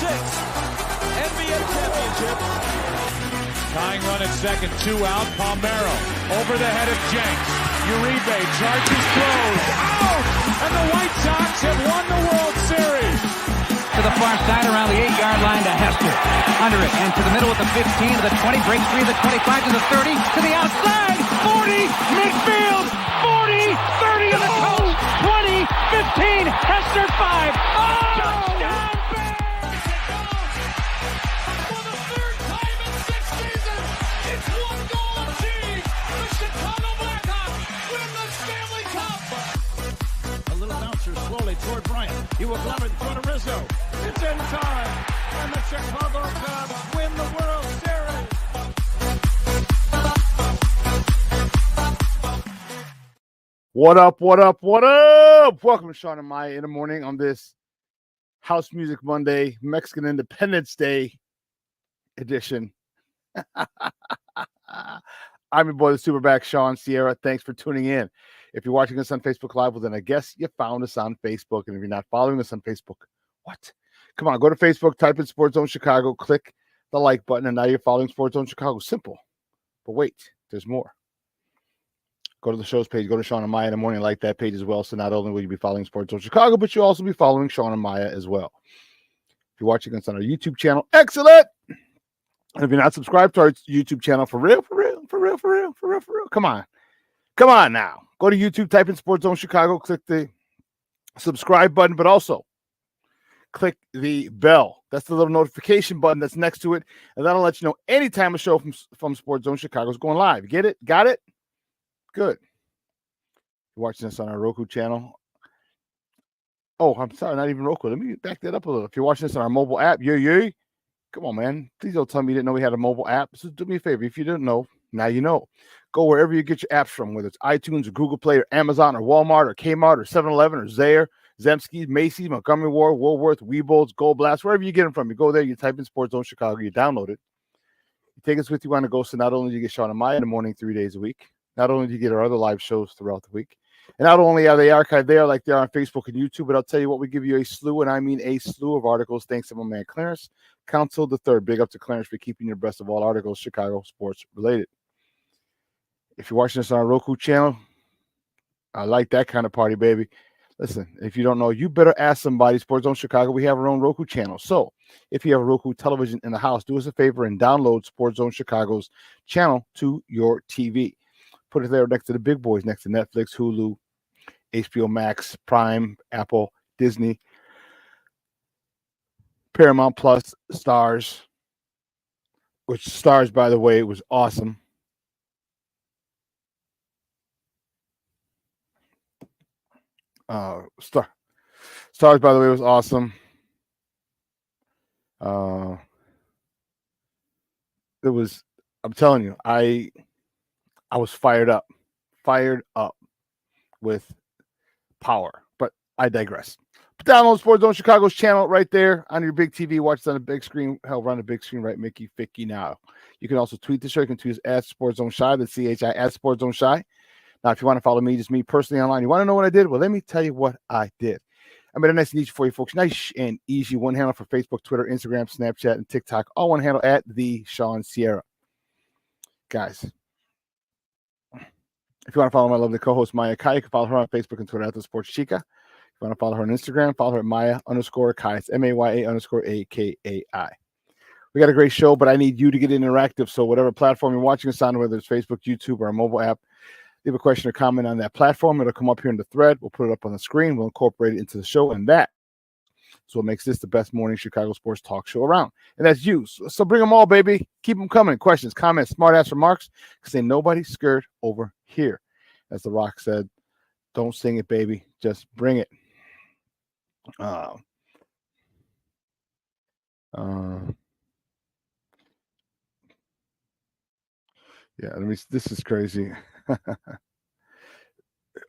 sixth NBA championship. Tying run at second, 2 out. Palmero over the head of Jenks. Uribe charges, throws, out! And the White Sox have won the World Series. To the far side around the 8-yard line to Hester. Under it and to the middle with the 15 to the 20. Breaks free of the 25 to the 30 to the outside. 40 midfield. 40 30 to the coast. 20 15 Hester 5. Oh! Touchdown! For the third time in 6 seasons, it's one goal achieved. The Chicago Blackhawks win the Stanley Cup. A little bouncer slowly toward Bryant. He will glove it in front of Rizzo. It's in time. And the Chicago Cubs win the World Series. What up, what up, what up? Welcome to Shawn and Maya in the morning on this House Music Monday, Mexican Independence Day edition. I'm your boy, the SuperBack, Shawn Sierra. Thanks for tuning in. If you're watching us on Facebook Live, well, then I guess you found us on Facebook. And if you're not following us on Facebook, what? Come on, go to Facebook, type in Sports Zone Chicago, click the like button, and now you're following Sports Zone Chicago. Simple. But wait, there's more. Go to the show's page, go to Shawn and Maya in the morning, like that page as well. So not only will you be following Sports Zone Chicago, but you'll also be following Shawn and Maya as well. If you're watching us on our YouTube channel, excellent. And if you're not subscribed to our YouTube channel, for real, come on. Come on now. Go to YouTube, type in Sports Zone Chicago, click the subscribe button, but also click the bell. That's the little notification button that's next to it, and that'll let you know anytime a show from Sports Zone Chicago is going live. Get it? Got it? Good. You're watching this on our Roku channel. Oh, I'm sorry, not even Roku. Let me back that up a little. If you're watching this on our mobile app, come on, man. Please don't tell me you didn't know we had a mobile app. So do me a favor. If you didn't know, now you know. Go wherever you get your apps from, whether it's iTunes or Google Play or Amazon or Walmart or Kmart or 7-Eleven or Zayre, Zemsky, Macy's, Montgomery Ward, Woolworth, Weebles, Gold Blast, wherever you get them from. You go there, you type in Sports Zone Chicago, you download it. You take us with you on the go, so not only do you get Shawn and Maya in the morning 3 days a week, not only do you get our other live shows throughout the week, and not only are they archived there like they are on Facebook and YouTube, but I'll tell you what, we give you a slew, and I mean a slew of articles, thanks to my man Clarence, Council the Third. Big up to Clarence for keeping your abreast of all articles Chicago sports related. If you're watching this on our Roku channel, I like that kind of party, baby. Listen, if you don't know, you better ask somebody. Sports Zone Chicago, we have our own Roku channel. So if you have a Roku television in the house, do us a favor and download Sports Zone Chicago's channel to your TV. Put it there next to the big boys, next to Netflix, Hulu, HBO Max, Prime, Apple, Disney, Paramount Plus, Stars, which Stars, by the way, was awesome. Stars, by the way, was awesome. I'm telling you, I was fired up with power, but I digress. But download Sports Zone Chicago's channel right there on your big TV. Watch it on the big screen. Hell, run the big screen, right, Mickey Ficky now. You can also tweet the show. You can tweet us at Sports Zone Shy, that's CHI at Sports Zone Shy. Now, if you want to follow me, just me personally online, you want to know what I did? Well, let me tell you what I did. I made a nice and easy for you folks. Nice and easy. One handle for Facebook, Twitter, Instagram, Snapchat, and TikTok. All one handle at the Shawn Sierra. Guys, if you want to follow my lovely co-host, Maya Kai, you can follow her on Facebook and Twitter at the Sports Chica. If you want to follow her on Instagram, follow her at Maya_Kai. It's MAYA_AKAI. We got a great show, but I need you to get interactive. So whatever platform you're watching us on, whether it's Facebook, YouTube, or our mobile app, leave a question or comment on that platform. It'll come up here in the thread. We'll put it up on the screen. We'll incorporate it into the show, and that is what makes this the best morning Chicago sports talk show around. And that's you. So bring them all, baby. Keep them coming. Questions, comments, smart-ass remarks, because ain't nobody scared over here. As The Rock said, don't sing it, baby. Just bring it. Yeah, this is crazy.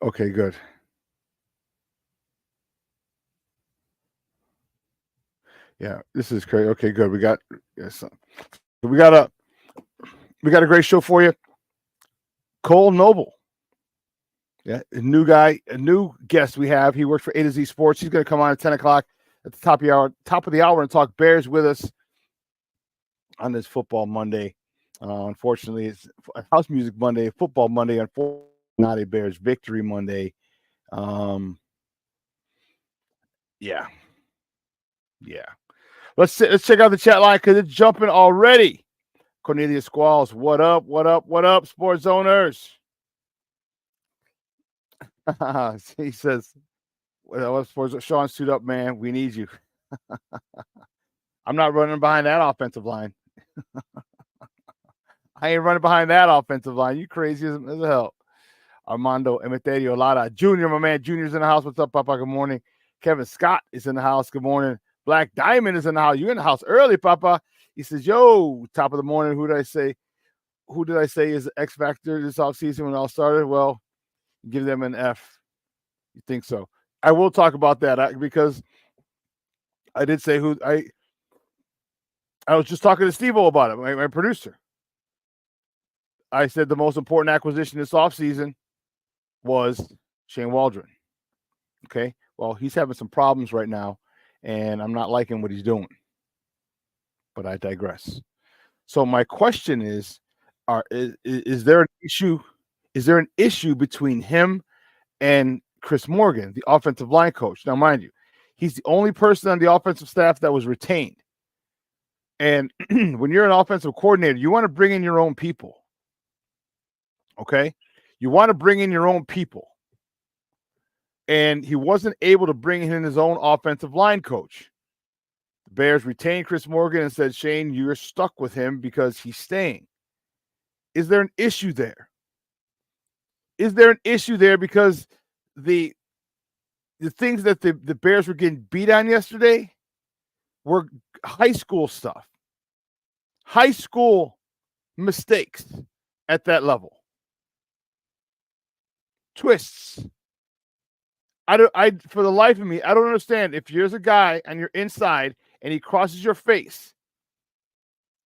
Okay, good. Yeah, this is crazy. Okay, good. We got a great show for you. Cole Noble. Yeah, a new guy, a new guest we have. He works for A to Z Sports. He's going to come on at 10 o'clock. at the top of the hour, and talk Bears with us on this football Monday. Unfortunately, it's House Music Monday, Football Monday. Unfortunately, not a Bears victory Monday. Yeah. Let's check out the chat line because it's jumping already. Cornelius Squalls, what up? What up? What up, sports owners? He says, "What sports? Shawn, suit up, man. We need you." I'm not running behind that offensive line. I ain't running behind that offensive line. You crazy as hell. Armando Emeterio Lara Jr., my man. Junior's in the house. What's up, Papa? Good morning. Kevin Scott is in the house. Good morning. Black Diamond is in the house. You're in the house early, Papa. He says, yo, top of the morning. Who did I say? Who did I say is the X factor this offseason when it all started? Well, give them an F. You think so? I will talk about that because I did say who I was just talking to Steve-O about it, my producer. I said the most important acquisition this offseason was Shane Waldron. Okay. Well, he's having some problems right now, and I'm not liking what he's doing. But I digress. So my question is there an issue? Is there an issue between him and Chris Morgan, the offensive line coach? Now, mind you, he's the only person on the offensive staff that was retained. And when you're an offensive coordinator, you want to bring in your own people. Okay? You want to bring in your own people. And he wasn't able to bring in his own offensive line coach. The Bears retained Chris Morgan and said, Shane, you're stuck with him because he's staying. Is there an issue there? Is there an issue there because the things that the Bears were getting beat on yesterday were high school stuff, high school mistakes at that level, twists. For the life of me, I don't understand. If you're a guy and you're inside and he crosses your face,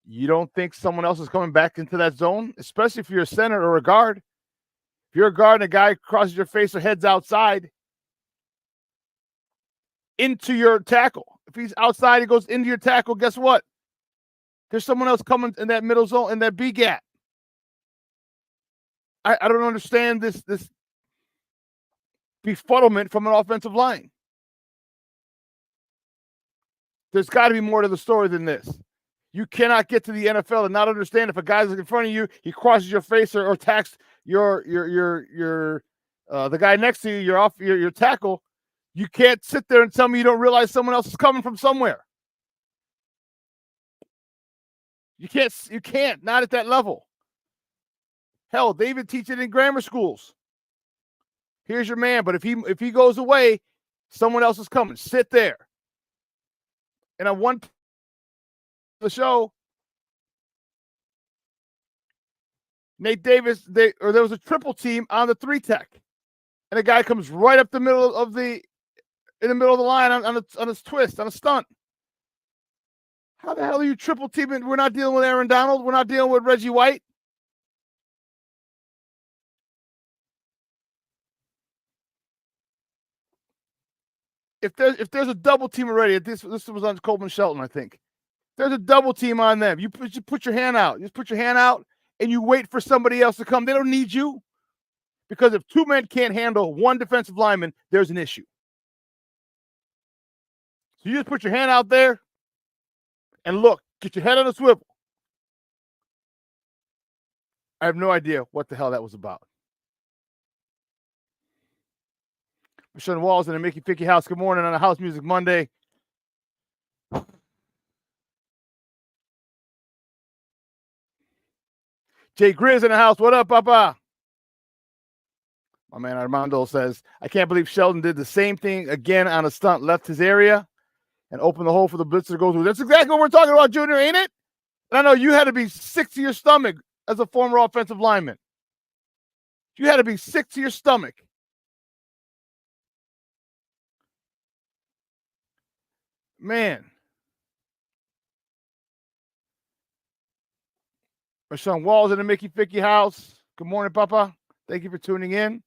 you don't think someone else is coming back into that zone, especially if you're a center or a guard. If you're a guard and a guy crosses your face or heads outside into your tackle. If he's outside, he goes into your tackle, guess what? There's someone else coming in that middle zone, in that B gap. I don't understand this befuddlement from an offensive line. There's got to be more to the story than this. You cannot get to the NFL and not understand if a guy's in front of you, he crosses your face or attacks the guy next to you, your tackle. You can't sit there and tell me you don't realize someone else is coming from somewhere. You can't, not at that level. Hell, they even teach it in grammar schools. Here's your man, but if he goes away, someone else is coming. Sit there. And on one the show, Nate Davis, there was a triple team on the 3-tech, and a guy comes right up the middle of the line on his twist, on a stunt. How the hell are you triple teaming? We're not dealing with Aaron Donald. We're not dealing with Reggie White. If there's a double team already, this was on Coleman Shelton, I think. There's a double team on them. You put your hand out. You just put your hand out and you wait for somebody else to come. They don't need you. Because if two men can't handle one defensive lineman, there's an issue. So you just put your hand out there and look, get your head on a swivel. I have no idea what the hell that was about. Sean Walls in the Mickey Ficky house. Good morning on a House Music Monday. Jay Grizz in the house. What up, Papa? My man Armando says, I can't believe Sheldon did the same thing again on a stunt, left his area and opened the hole for the blitzer to go through. That's exactly what we're talking about, Junior, ain't it? And I know you had to be sick to your stomach as a former offensive lineman. You had to be sick to your stomach. Man. Rashawn Walls in the Mickey Ficky house. Good morning, Papa. Thank you for tuning in.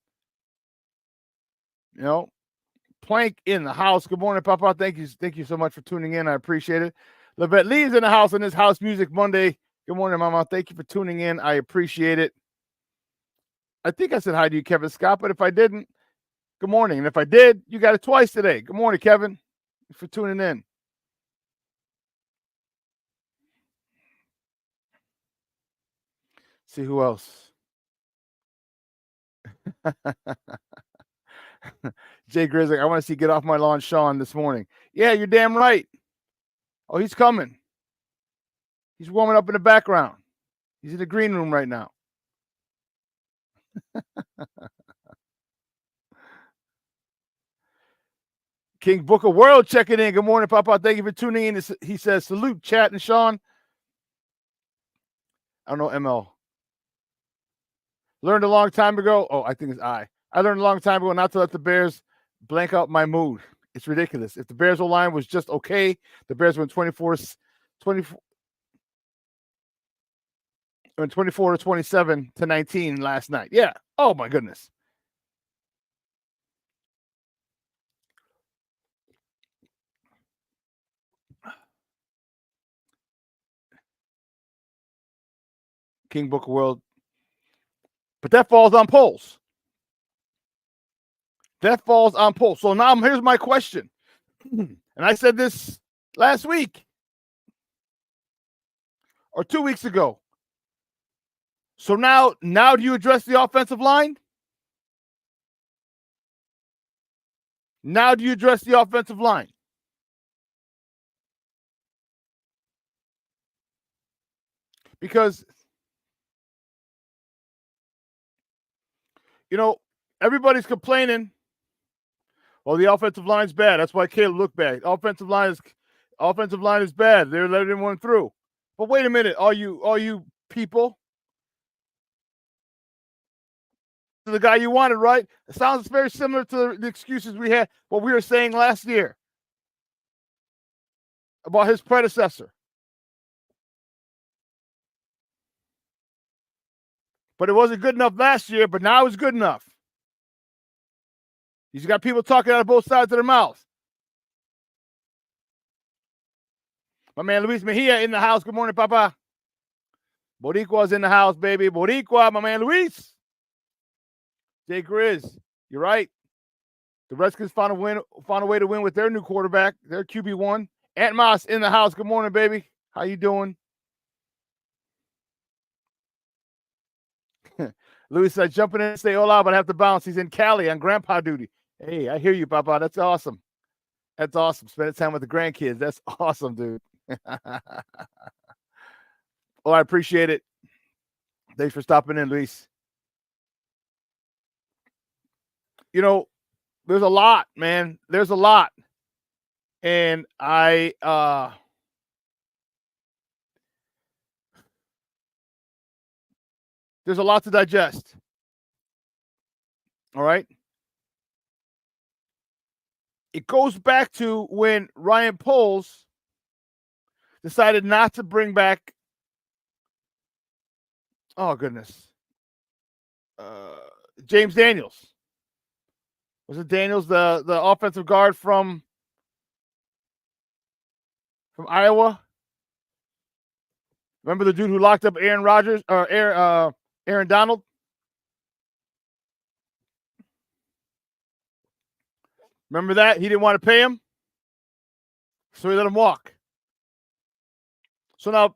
You know, Plank in the house. Good morning, Papa. Thank you so much for tuning in. I appreciate it. Levette Lee's in the house on this House Music Monday. Good morning, Mama. Thank you for tuning in. I appreciate it. I think I said hi to you, Kevin Scott, but if I didn't, good morning. And if I did, you got it twice today. Good morning, Kevin. Thanks for tuning in. See who else. Jay Grizzly, I want to see Get Off My Lawn Shawn this morning. Yeah, you're damn right. Oh, he's coming. He's warming up in the background. He's in the green room right now. King Booker World checking in. Good morning, Papa. Thank you for tuning in. He says, salute, chat, and Shawn. I don't know, ML. Learned a long time ago. Oh, I think it's I learned a long time ago not to let the Bears blank out my mood. It's ridiculous. If the Bears O-line was just okay, the Bears went 24 to 27 to 19 last night. Yeah. Oh, my goodness. King Booker World. But that falls on polls. That falls on polls. So now here's my question. And I said this last week or 2 weeks ago. So now do you address the offensive line? Now do you address the offensive line? Because, everybody's complaining. Well, the offensive line's bad. That's why Caleb looked bad. Offensive line is bad. They're letting one through. But wait a minute, all you people. The guy you wanted, right? It sounds very similar to the excuses we had, what we were saying last year about his predecessor. But it wasn't good enough last year, but now it's good enough. He's got people talking out of both sides of their mouth. My man Luis Mejia in the house. Good morning, Papa. Boricua's in the house, baby. Boricua, my man Luis. Jay Grizz, you're right. The Redskins found a way to win with their new quarterback, their QB1. Ant Moss in the house. Good morning, baby. How you doing? Luis said, jumping in and say hola, but I have to bounce. He's in Cali on grandpa duty. Hey, I hear you, Papa. That's awesome. That's awesome. Spending time with the grandkids. That's awesome, dude. Oh, I appreciate it. Thanks for stopping in, Luis. There's a lot, man. There's a lot. And there's a lot to digest. All right. It goes back to when Ryan Poles decided not to bring back, oh goodness, James Daniels. Was it Daniels, the offensive guard from Iowa? Remember the dude who locked up Aaron Rodgers or Aaron Donald? Remember that? He didn't want to pay him, so he let him walk. So now,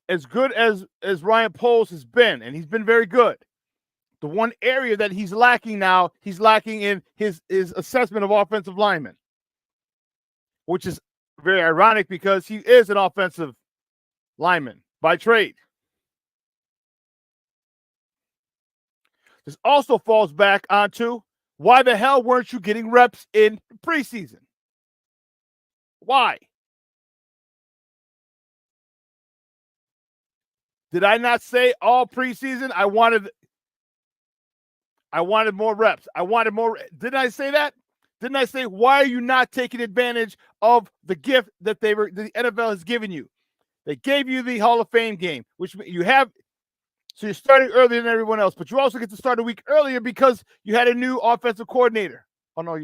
as good as Ryan Poles has been, and he's been very good, the one area that he's lacking now, he's lacking in his assessment of offensive linemen, which is very ironic because he is an offensive lineman by trade. This also falls back onto, why the hell weren't you getting reps in preseason? Why? Did I not say all preseason I wanted more reps? I wanted more. Didn't I say that? Didn't I say, why are you not taking advantage of the gift that the NFL has given you? They gave you the Hall of Fame game, which you have. So you're starting earlier than everyone else, but you also get to start a week earlier because you had a new offensive coordinator. Oh, no,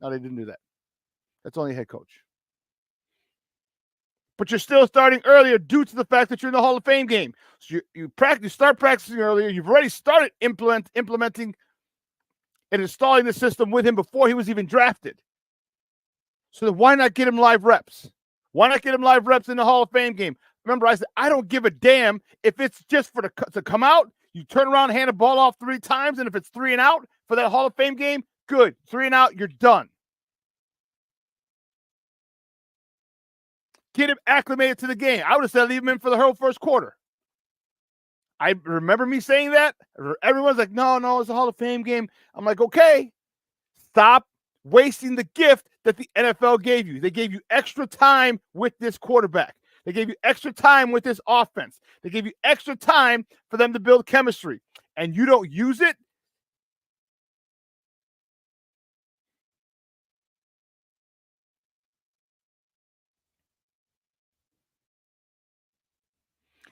No, they didn't do that. That's only a head coach. But you're still starting earlier due to the fact that you're in the Hall of Fame game. So you start practicing earlier. You've already started implementing and installing the system with him before he was even drafted. So then why not get him live reps? Why not get him live reps in the Hall of Fame game? Remember, I said, I don't give a damn if it's just to come out, you turn around, hand the ball off 3 times, and if it's 3 and out for that Hall of Fame game, good. 3 and out, you're done. Get him acclimated to the game. I would have said leave him in for the whole first quarter. I remember me saying that. Everyone's like, no, it's a Hall of Fame game. I'm like, okay, stop wasting the gift that the NFL gave you. They gave you extra time with this quarterback. They gave you extra time with this offense. They gave you extra time for them to build chemistry. And you don't use it?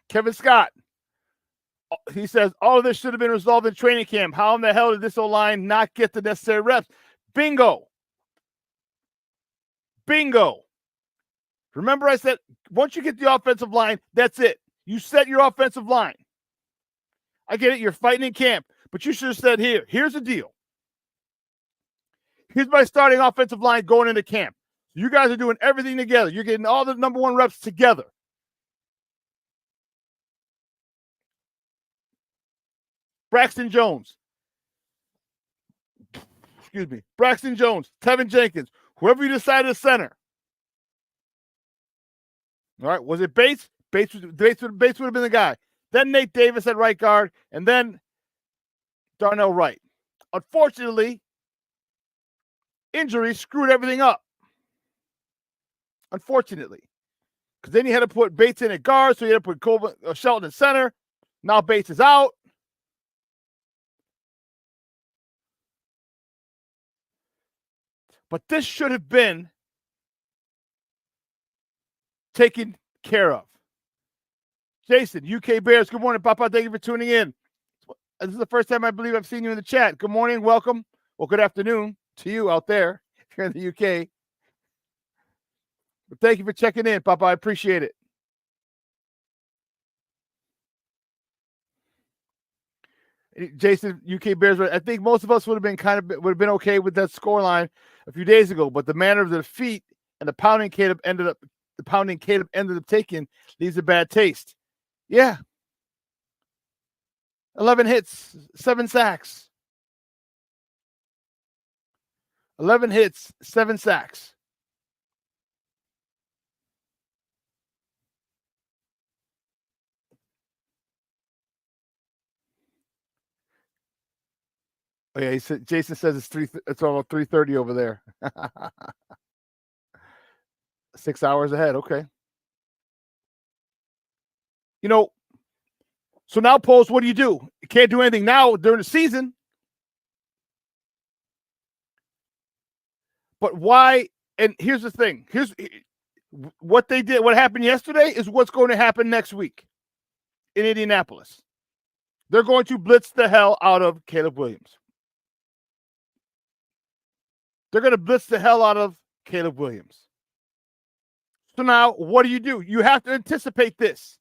Kevin Scott, he says, all of this should have been resolved in training camp. How in the hell did this O-line not get the necessary reps? Bingo. Remember I said, once you get the offensive line, that's it. You set your offensive line. I get it. You're fighting in camp. But you should have said, here's the deal. Here's my starting offensive line going into camp. You guys are doing everything together. You're getting all the number 1 reps together. Braxton Jones, tevinjenkins, whoever you decide to center. All right, was it Bates? Bates would have been the guy. Then Nate Davis at right guard, and then Darnell Wright. Unfortunately, injuries screwed everything up. Unfortunately, because then you had to put Bates in at guard, so you had to put Shelton at center. Now Bates is out. But this should have been taken care of. Jason, UK Bears, good morning, Papa. Thank you for tuning in. This is the first time I believe I've seen you in the chat. Good morning, welcome. Well, good afternoon to you out there if you're in the UK. But thank you for checking in, Papa. I appreciate it. Jason, UK Bears, I think most of us would have been okay with that scoreline a few days ago, but the manner of the defeat and the pounding Caleb ended up taking leaves a bad taste. Yeah. 11 hits, 7 sacks. 11 hits, 7 sacks. Oh yeah, Jason says it's almost 3:30 over there. 6 hours ahead. Okay. So now, Post, what do? You can't do anything now during the season. But why? And here's the thing. Here's what they did. What happened yesterday is what's going to happen next week in Indianapolis. They're going to blitz the hell out of Caleb Williams. They're going to blitz the hell out of Caleb Williams. So now, what do? You have to anticipate this.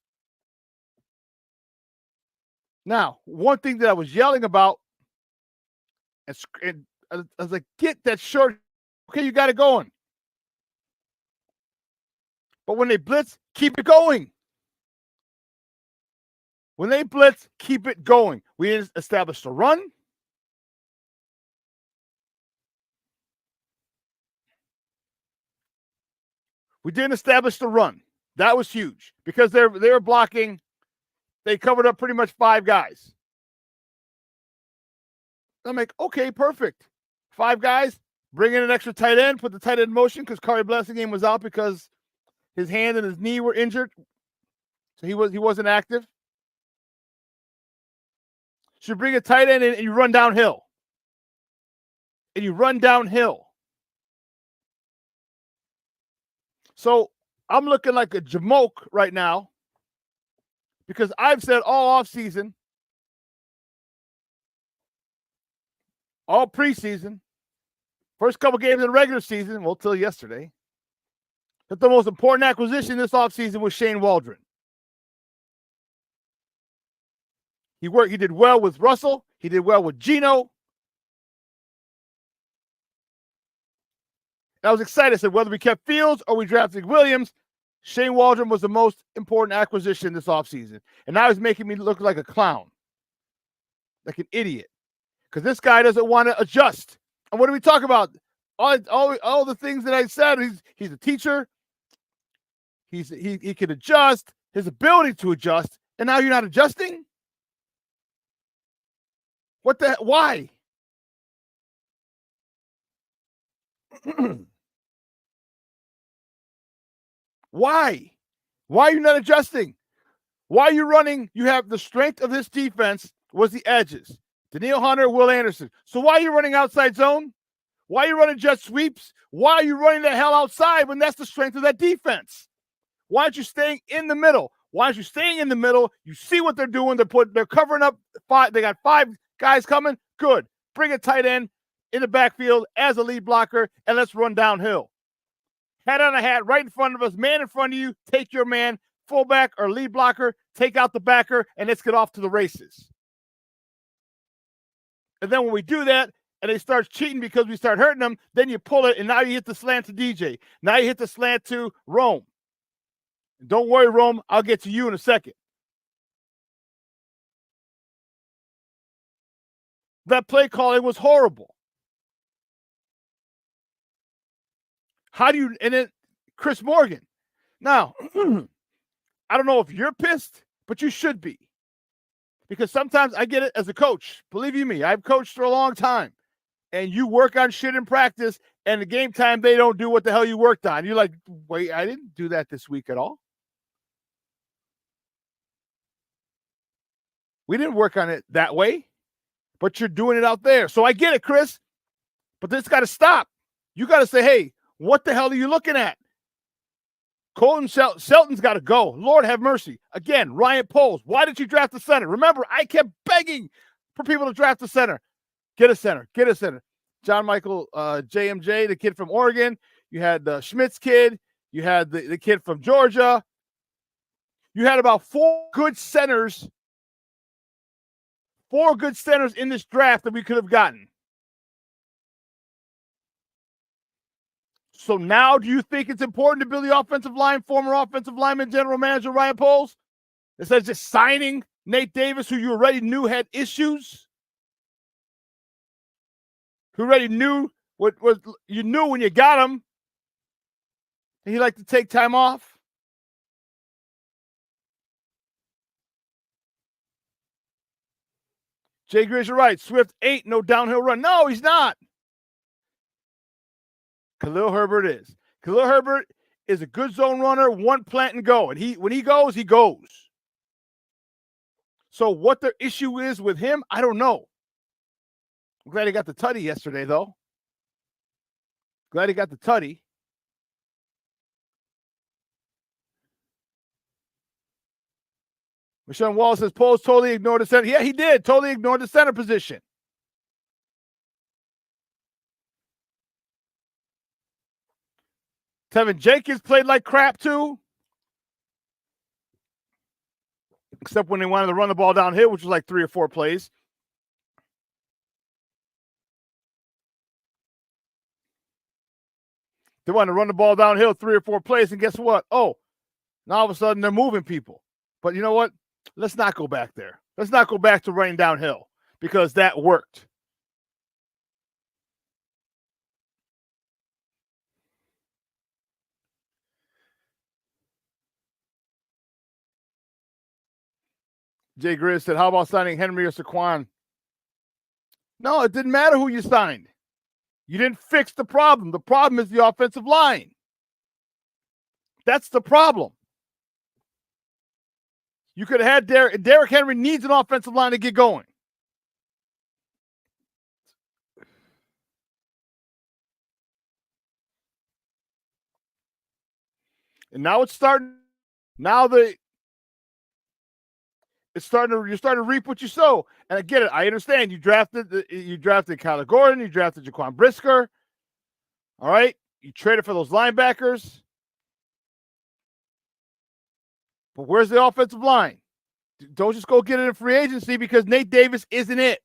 Now, one thing that I was yelling about, and I was like, get that short. Okay, you got it going. But when they blitz, keep it going. When they blitz, keep it going. We established a run. We didn't establish the run. That was huge because they were blocking. They covered up pretty much 5 guys. I'm like, okay, perfect. 5 guys, bring in an extra tight end, put the tight end in motion because Kari Blessingame was out because his hand and his knee were injured. So he wasn't active. So you bring a tight end in and you run downhill. So I'm looking like a jamoke right now because I've said all offseason, all preseason, first couple games in the regular season, well, till yesterday, that the most important acquisition this offseason was Shane Waldron. He did well with Russell. He did well with Geno. And I was excited. I said, whether we kept Fields or we drafted Williams, Shane Waldron was the most important acquisition this offseason. And now he's making me look like a clown, like an idiot, because this guy doesn't want to adjust. And what do we talk about? All the things that I said. He's a teacher. He can adjust, his ability to adjust, and now you're not adjusting? What the – why? Why? Why are you not adjusting? Why are you running? You have the strength of this defense was the edges. Danielle Hunter, Will Anderson. So why are you running outside zone? Why are you running jet sweeps? Why are you running the hell outside when that's the strength of that defense? Why aren't you staying in the middle? Why aren't you staying in the middle? You see what they're doing. They're covering up five. They got 5 guys coming. Good. Bring a tight end in the backfield as a lead blocker, and let's run downhill. Hat on a hat right in front of us, man in front of you. Take your man, fullback or lead blocker, take out the backer, and let's get off to the races. And then when we do that, and they start cheating because we start hurting them, then you pull it, and now you hit the slant to DJ. Now you hit the slant to Rome. Don't worry, Rome. I'll get to you in a second. That play calling was horrible. How do you – and then Chris Morgan. Now, I don't know if you're pissed, but you should be. Because sometimes I get it as a coach. Believe you me, I've coached for a long time. And you work on shit in practice, and the game time, they don't do what the hell you worked on. You're like, wait, I didn't do that this week at all. We didn't work on it that way, but you're doing it out there. So I get it, Chris, but this got to stop. You got to say, hey, what the hell are you looking at? Colton Shelton's got to go. Lord have mercy. Again, Ryan Poles. Why did you draft the center? Remember, I kept begging for people to draft the center. Get a center. Get a center. John Michael JMJ, the kid from Oregon. You had the Schmitz kid. You had the kid from Georgia. You had about 4 good centers. 4 good centers in this draft that we could have gotten. So now do you think it's important to build the offensive line, former offensive lineman, general manager Ryan Poles, instead of just signing Nate Davis, who you already knew had issues? Who already knew what you knew when you got him, and he liked to take time off? Jay Grizz, you're right. Swift ain't no downhill run. No, he's not. Khalil Herbert is. Khalil Herbert is a good zone runner, one plant and go. And when he goes, he goes. So what the issue is with him, I don't know. I'm glad he got the tutty yesterday, though. Glad he got the tutty. Michelle Wallace says, Poles totally ignored the center. Yeah, he did. Totally ignored the center position. Tevinjenkins played like crap, too. Except when they wanted to run the ball downhill, which was like 3 or 4 plays. They wanted to run the ball downhill 3 or 4 plays, and guess what? Oh, now all of a sudden they're moving people. But you know what? Let's not go back there. Let's not go back to running downhill because that worked. Jay Grizz said, how about signing Henry or Saquon? No, it didn't matter who you signed. You didn't fix the problem. The problem is the offensive line. That's the problem. You could have had Derrick Henry needs an offensive line to get going. And now it's starting. Now you're starting to reap what you sow. And I get it. I understand. You drafted Kyler Gordon. You drafted Jaquan Brisker. All right? You traded for those linebackers. But where's the offensive line? Don't just go get it in free agency because Nate Davis isn't it.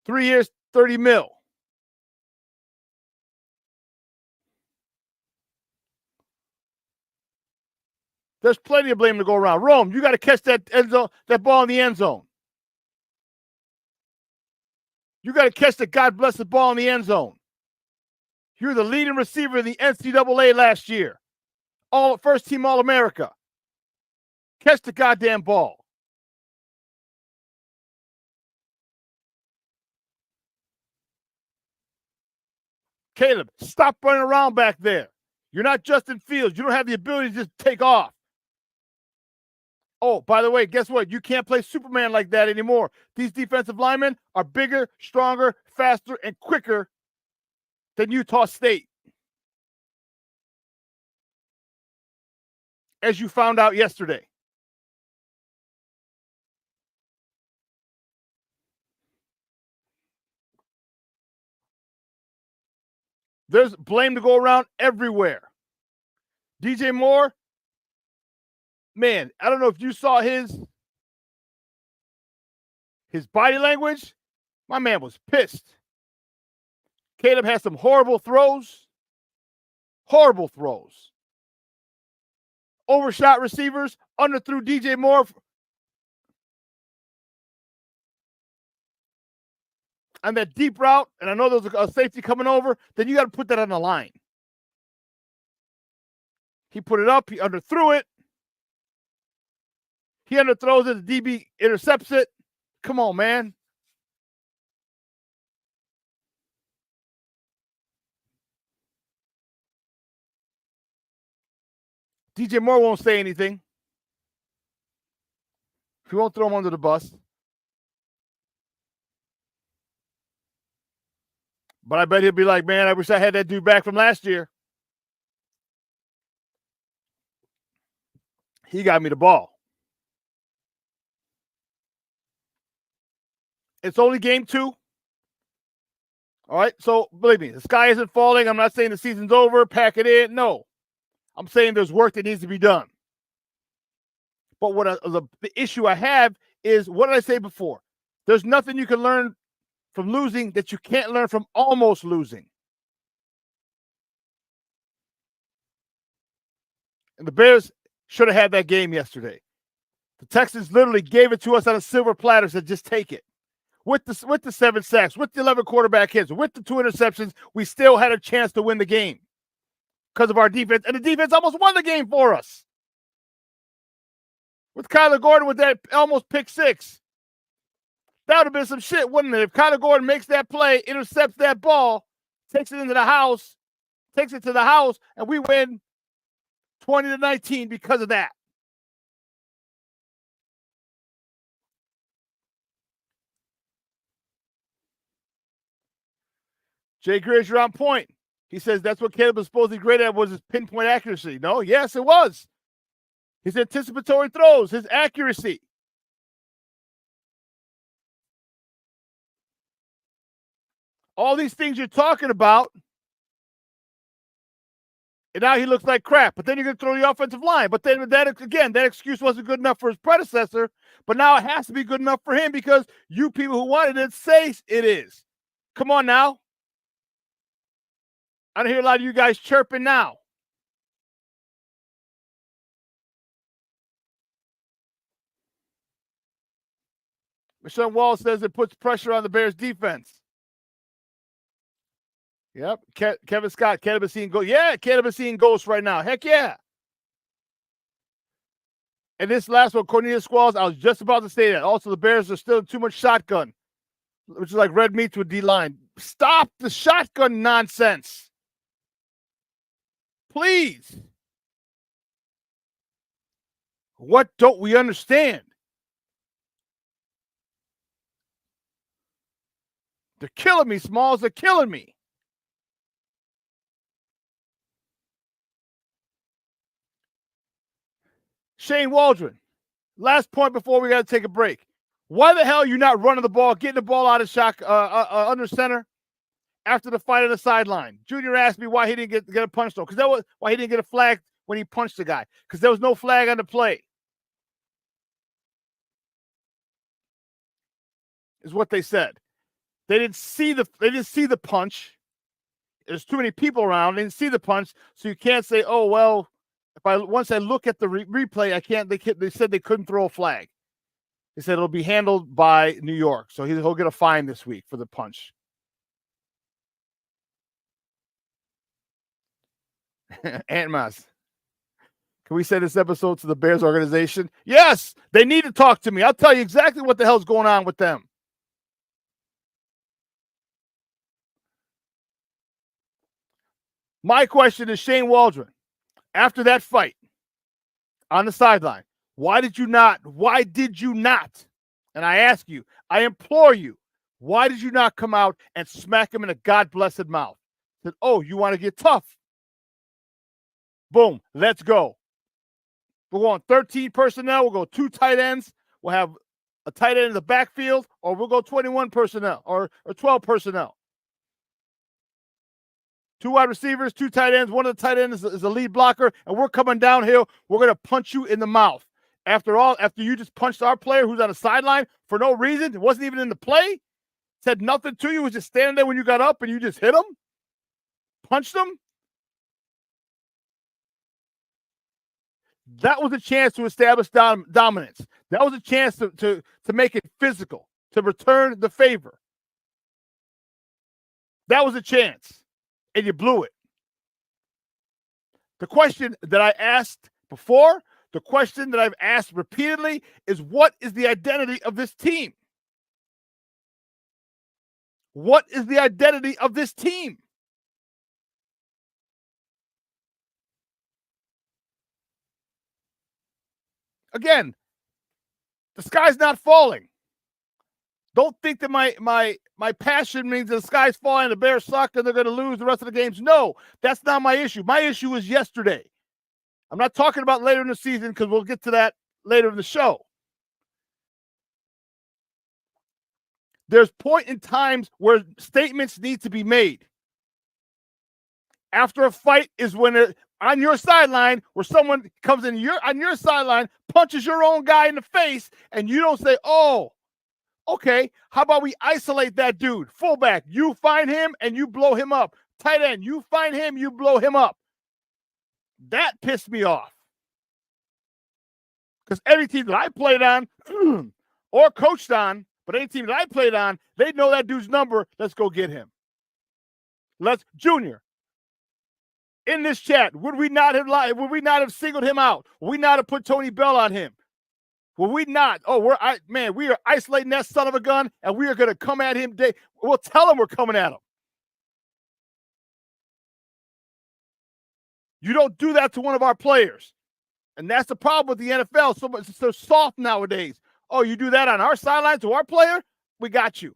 3 years, $30 million. There's plenty of blame to go around. Rome, you got to catch that ball in the end zone. You got to catch the God blessed ball in the end zone. You're the leading receiver in the NCAA last year. First team All-America. Catch the goddamn ball. Caleb, stop running around back there. You're not Justin Fields. You don't have the ability to just take off. Oh, by the way, guess what? You can't play Superman like that anymore. These defensive linemen are bigger, stronger, faster, and quicker than Utah State. As you found out yesterday. There's blame to go around everywhere. DJ Moore, man, I don't know if you saw his body language. My man was pissed. Caleb had some horrible throws. Horrible throws. Overshot receivers, underthrew DJ Moore. On that deep route, and I know there's a safety coming over, then you got to put that on the line. He put it up. He underthrew it. He underthrows it. The DB intercepts it. Come on, man. DJ Moore won't say anything. He won't throw him under the bus. But I bet he'll be like, man, I wish I had that dude back from last year. He got me the ball. It's only game 2. All right, so believe me, the sky isn't falling. I'm not saying the season's over, pack it in. No. I'm saying there's work that needs to be done. But the issue I have is, what did I say before? There's nothing you can learn from losing that you can't learn from almost losing. And the Bears should have had that game yesterday. The Texans literally gave it to us on a silver platter, said just take it. With the 7 sacks, with the 11 quarterback hits, with the 2 interceptions, we still had a chance to win the game because of our defense. And the defense almost won the game for us. With Kyler Gordon with that almost pick 6. That would have been some shit, wouldn't it? If Kyler Gordon makes that play, intercepts that ball, takes it to the house, and we win 20-19 because of that. Jay Greer's, you're on point. He says that's what Caleb was supposedly great at, was his pinpoint accuracy. No, yes, it was. His anticipatory throws, his accuracy. All these things you're talking about, and now he looks like crap. But then you're going to throw the offensive line. But then that excuse wasn't good enough for his predecessor. But now it has to be good enough for him because you people who wanted it say it is. Come on now. I don't hear a lot of you guys chirping now. Michelle Wall says it puts pressure on the Bears defense. Yep. Kevin Scott, Caleb is seeing ghosts. Yeah, Caleb is seeing ghosts right now. Heck yeah. And this last one, Cornelius Squalls, I was just about to say that. Also, the Bears are still too much shotgun, which is like red meat to a D-line. Stop the shotgun nonsense. Please. What don't we understand? They're killing me, Smalls. They're killing me. Shane Waldron, last point before we got to take a break. Why the hell are you not running the ball, getting the ball out of under center, after the fight on the sideline. Junior asked me why he didn't get a punch though, because that was why he didn't get a flag when he punched the guy, because there was no flag on the play. Is what they said. They didn't see the punch. There's too many people around. They didn't see the punch, so you can't say, "Oh well." Once I look at the replay, I can't. They said they couldn't throw a flag. They said it'll be handled by New York, so he'll get a fine this week for the punch. Ant Mas, can we send this episode to the Bears organization? Yes, they need to talk to me. I'll tell you exactly what the hell's going on with them. My question is Shane Waldron. After that fight on the sideline, why did you not? And I ask you, I implore you, why did you not come out and smack him in a God-blessed mouth? Said, oh, you want to get tough? Boom, let's go. We're going 13 personnel. We'll go 2 tight ends. We'll have a tight end in the backfield, or we'll go 21 personnel or 12 personnel. 2 wide receivers, 2 tight ends. One of the tight ends is a lead blocker, and we're coming downhill. We're going to punch you in the mouth. After you just punched our player who's on the sideline for no reason, it wasn't even in the play, said nothing to you, was just standing there when you got up and you just hit him, punched him. That was a chance to establish dominance. That was a chance to make it physical, to return the favor. That was a chance. And you blew it. The question that I asked before, the question that I've asked repeatedly is, what is the identity of this team? What is the identity of this team? Again, the sky's not falling. Don't think that my passion means the sky's falling, the Bears suck, and they're going to lose the rest of the games. No, that's not my issue. My issue was yesterday. I'm not talking about later in the season because we'll get to that later in the show. There's point in times where statements need to be made. After a fight is when on your sideline, where someone comes in on your sideline, punches your own guy in the face, and you don't say, oh, okay, how about we isolate that dude? Fullback, you find him and you blow him up. Tight end, you find him, you blow him up. That pissed me off. Because every team that I played on or coached on, but any team that I played on, they know that dude's number. Let's go get him. Junior, in this chat, would we not have singled him out? Would we not have put Tony Bell on him? Will we not? Oh, we are isolating that son of a gun, and we are going to come at him. We'll tell him we're coming at him. You don't do that to one of our players. And that's the problem with the NFL. So soft nowadays. Oh, you do that on our sideline to our player? We got you.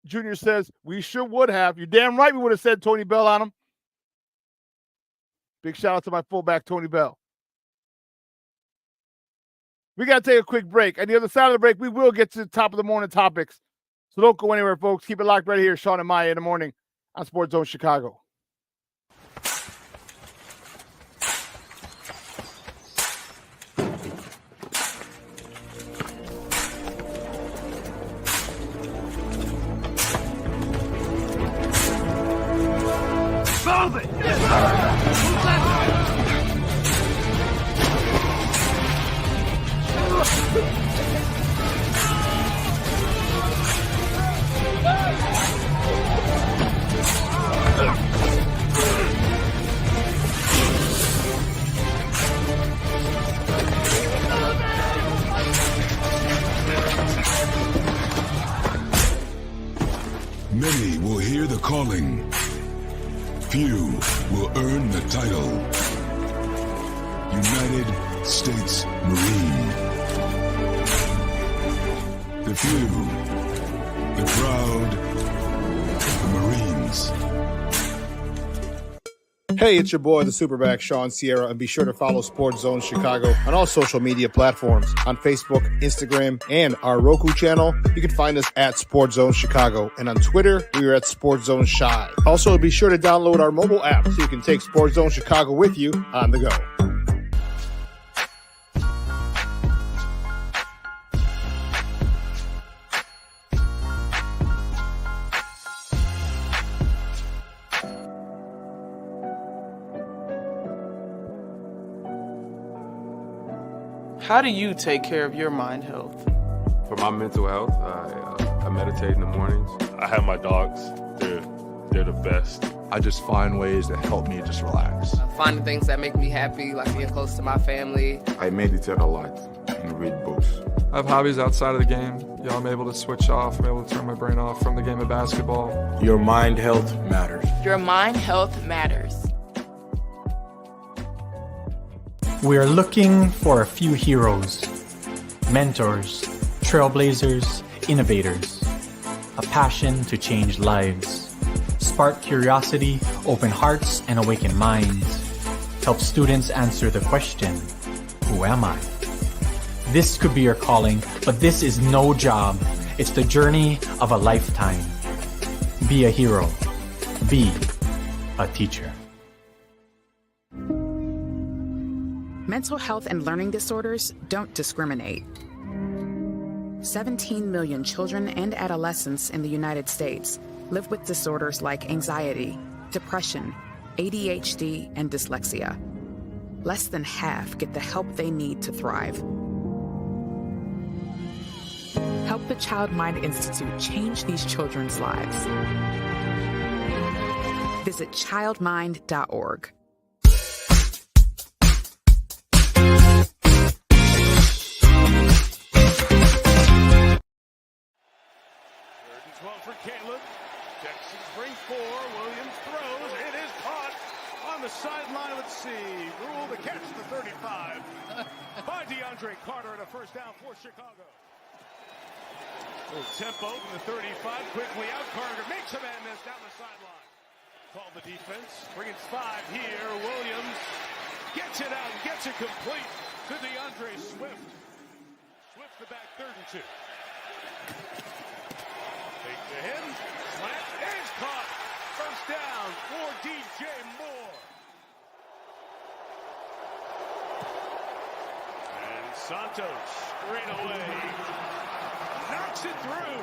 Junior says, we sure would have. You're damn right we would have said Tony Bell on him. Big shout out to my fullback, Tony Bell. We got to take a quick break. On the other side of the break, we will get to the top of the morning topics. So don't go anywhere, folks. Keep it locked right here. Shawn and Maya in the morning on Sports Zone Chicago. Move it! Many will hear the calling. Few will earn the title. United States Marine. The few, the proud, the Marines. Hey, it's your boy, the SuperBack, Shawn Sierra, and be sure to follow Sports Zone Chicago on all social media platforms, on Facebook, Instagram, and our Roku channel. You can find us at Sports Zone Chicago, and on Twitter, we are at Sports Zone Shy. Also, be sure to download our mobile app so you can take Sports Zone Chicago with you on the go. How do you take care of your mind health? For my mental health, I meditate in the mornings. I have my dogs. They're the best. I just find ways that help me just relax. Finding things that make me happy, like being close to my family. I meditate a lot and read books. I have hobbies outside of the game. I'm able to switch off. I'm able to turn my brain off from the game of basketball. Your mind health matters. Your mind health matters. We are looking for a few heroes, mentors, trailblazers, innovators, a passion to change lives, spark curiosity, open hearts, and awaken minds, help students answer the question, who am I? This could be your calling, but this is no job. It's the journey of a lifetime. Be a hero. Be a teacher. Mental health and learning disorders don't discriminate. 17 million children and adolescents in the United States live with disorders like anxiety, depression, ADHD, and dyslexia. Less than half get the help they need to thrive. Help the Child Mind Institute change these children's lives. Visit childmind.org. For Caleb. Texans bring four. Williams throws. It is caught on the sideline. Let's see. Rule the catch to 35 by DeAndre Carter and a first down for Chicago. Little tempo to the 35. Quickly out. Carter makes a man miss down the sideline. Call the defense. Brings five here. Williams gets it out and gets it complete to DeAndre Swift. Swift the back, 3rd and 2. Fake to him. Slant is caught. First down for DJ Moore. And Santos straight away knocks it through.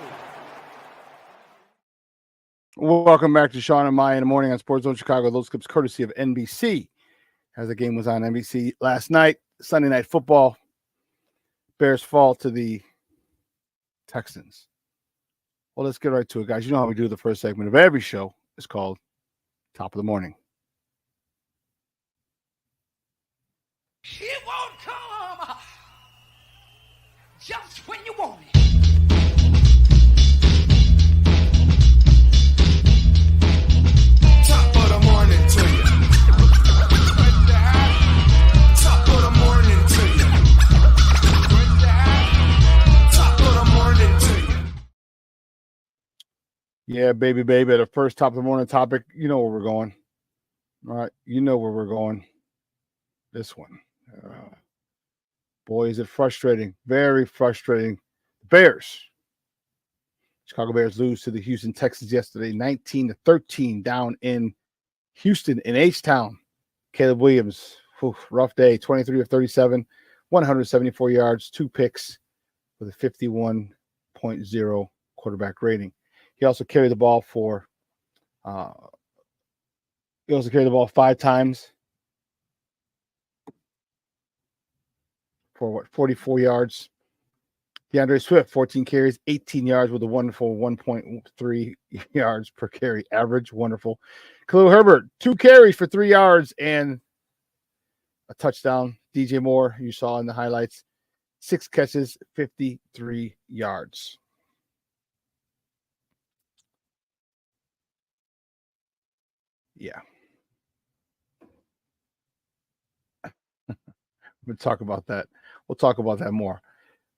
Welcome back to Shawn and Maya in the morning on Sports Zone Chicago. Those clips courtesy of NBC, as the game was on NBC last night. Sunday Night Football. Bears fall to the Texans. Well, let's get right to it, guys. You know how we do the first segment of every show. It's called Top of the Morning. It won't come just when you want it. Top of the morning to you. Top of the morning to you. Top of the morning to you. Yeah, baby. The first top of the morning topic. You know where we're going. All right. You know where we're going. This one. Boy, is it frustrating. Very frustrating. Bears. Chicago Bears lose to the Houston Texans yesterday, 19-13 down in Houston in H-Town. Caleb Williams, rough day, 23 of 37, 174 yards, 2 picks with a 51.0 quarterback rating. He also carried the ball for 5 times for 44 yards. DeAndre Swift, 14 carries, 18 yards with a wonderful 1.3 yards per carry average. Wonderful. Khalil Herbert, 2 carries for 3 yards and a touchdown. DJ Moore, you saw in the highlights, 6 catches, 53 yards. Yeah. We'll talk about that. We'll talk about that more.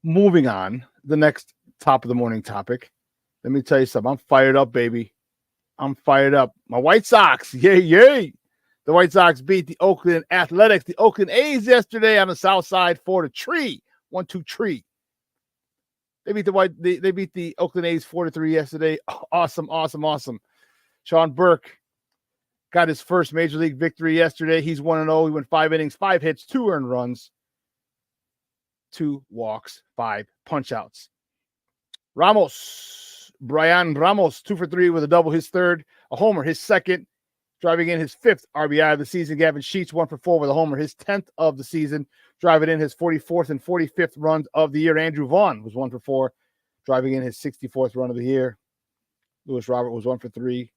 Moving on, the next top of the morning topic. Let me tell you something. I'm fired up, baby. I'm fired up. My White Sox, yay, yay. The White Sox beat the Oakland Athletics, the Oakland A's yesterday on the south side 4-3. 1-2 tree. They beat the Oakland A's 4-3 yesterday. Awesome. Shawn Burke got his first major league victory yesterday. He's 1-0. He went 5 innings, 5 hits, 2 earned runs, 2 walks, 5 punch-outs. Brian Ramos, 2 for 3 with a double, his third, a homer, his second, driving in his 5th RBI of the season. Gavin Sheets, 1 for 4 with a homer, his 10th of the season, driving in his 44th and 45th runs of the year. Andrew Vaughn was 1 for 4, driving in his 64th run of the year. Lewis Robert was 1 for 3,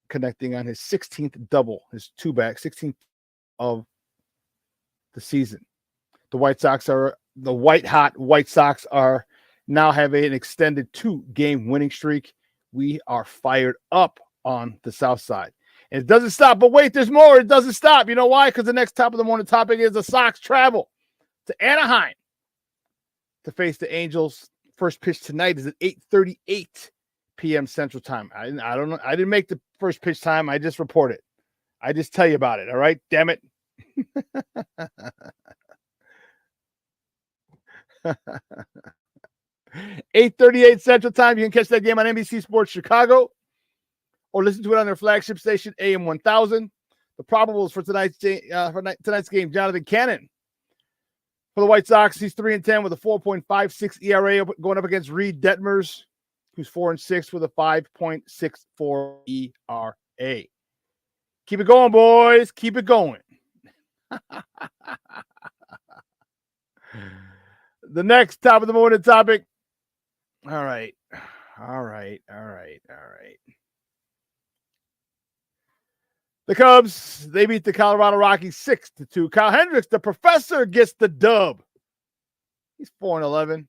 connecting on his 16th double, his 2-back, 16th of the season. The white-hot White Sox are now having an extended 2-game winning streak. We are fired up on the south side. And it doesn't stop, but wait, there's more. It doesn't stop. You know why? Because the next top of the morning topic is the Sox travel to Anaheim to face the Angels. First pitch tonight is at 8:38 p.m. Central Time. I don't know. I didn't make the first pitch time. I just report it. I just tell you about it. All right? Damn it. 8:38 Central Time. You can catch that game on NBC Sports Chicago or listen to it on their flagship station, AM 1000. The probables for tonight's game, Jonathan Cannon. For the White Sox, he's 3-10 with a 4.56 ERA going up against Reed Detmers, who's 4-6 with a 5.64 ERA. Keep it going, boys. Keep it going. The next top of the morning topic. All right. The Cubs, they beat the Colorado Rockies 6-2. Kyle Hendricks, the professor, gets the dub. He's 4-11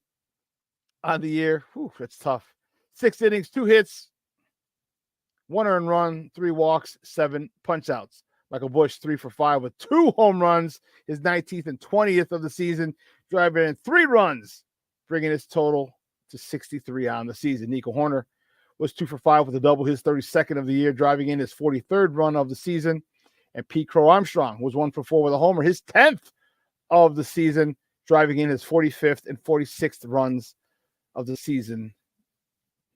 on the year. Whew, that's tough. 6 innings, 2 hits, 1 earned run, 3 walks, 7 punch-outs. Michael Busch, 3 for 5 with 2 home runs, his 19th and 20th of the season, driving in 3 runs, bringing his total to 63 on the season. Nico Horner was 2 for 5 with a double, his 32nd of the year, driving in his 43rd run of the season. And Pete Crow Armstrong was 1 for 4 with a homer, his 10th of the season, driving in his 45th and 46th runs of the season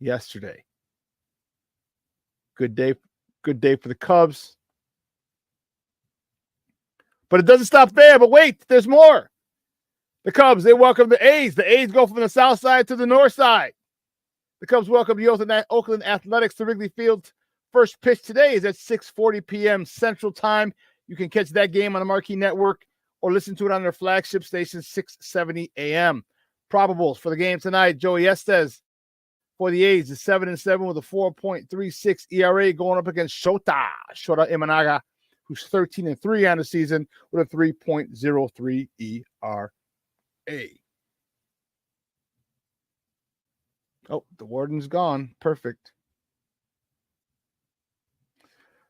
yesterday. Good day for the Cubs. But it doesn't stop there. But wait, there's more. The Cubs, they welcome the A's. The A's go from the south side to the north side. The Cubs welcome the Oakland Athletics to Wrigley Field. First pitch today is at 6:40 p.m. Central Time. You can catch that game on the Marquee Network or listen to it on their flagship station, 670 a.m. Probables for the game tonight. Joey Estes for the A's is 7-7 with a 4.36 ERA going up against Shota Imanaga, who's 13-3 on the season with a 3.03 ERA. Oh, the warden's gone. Perfect.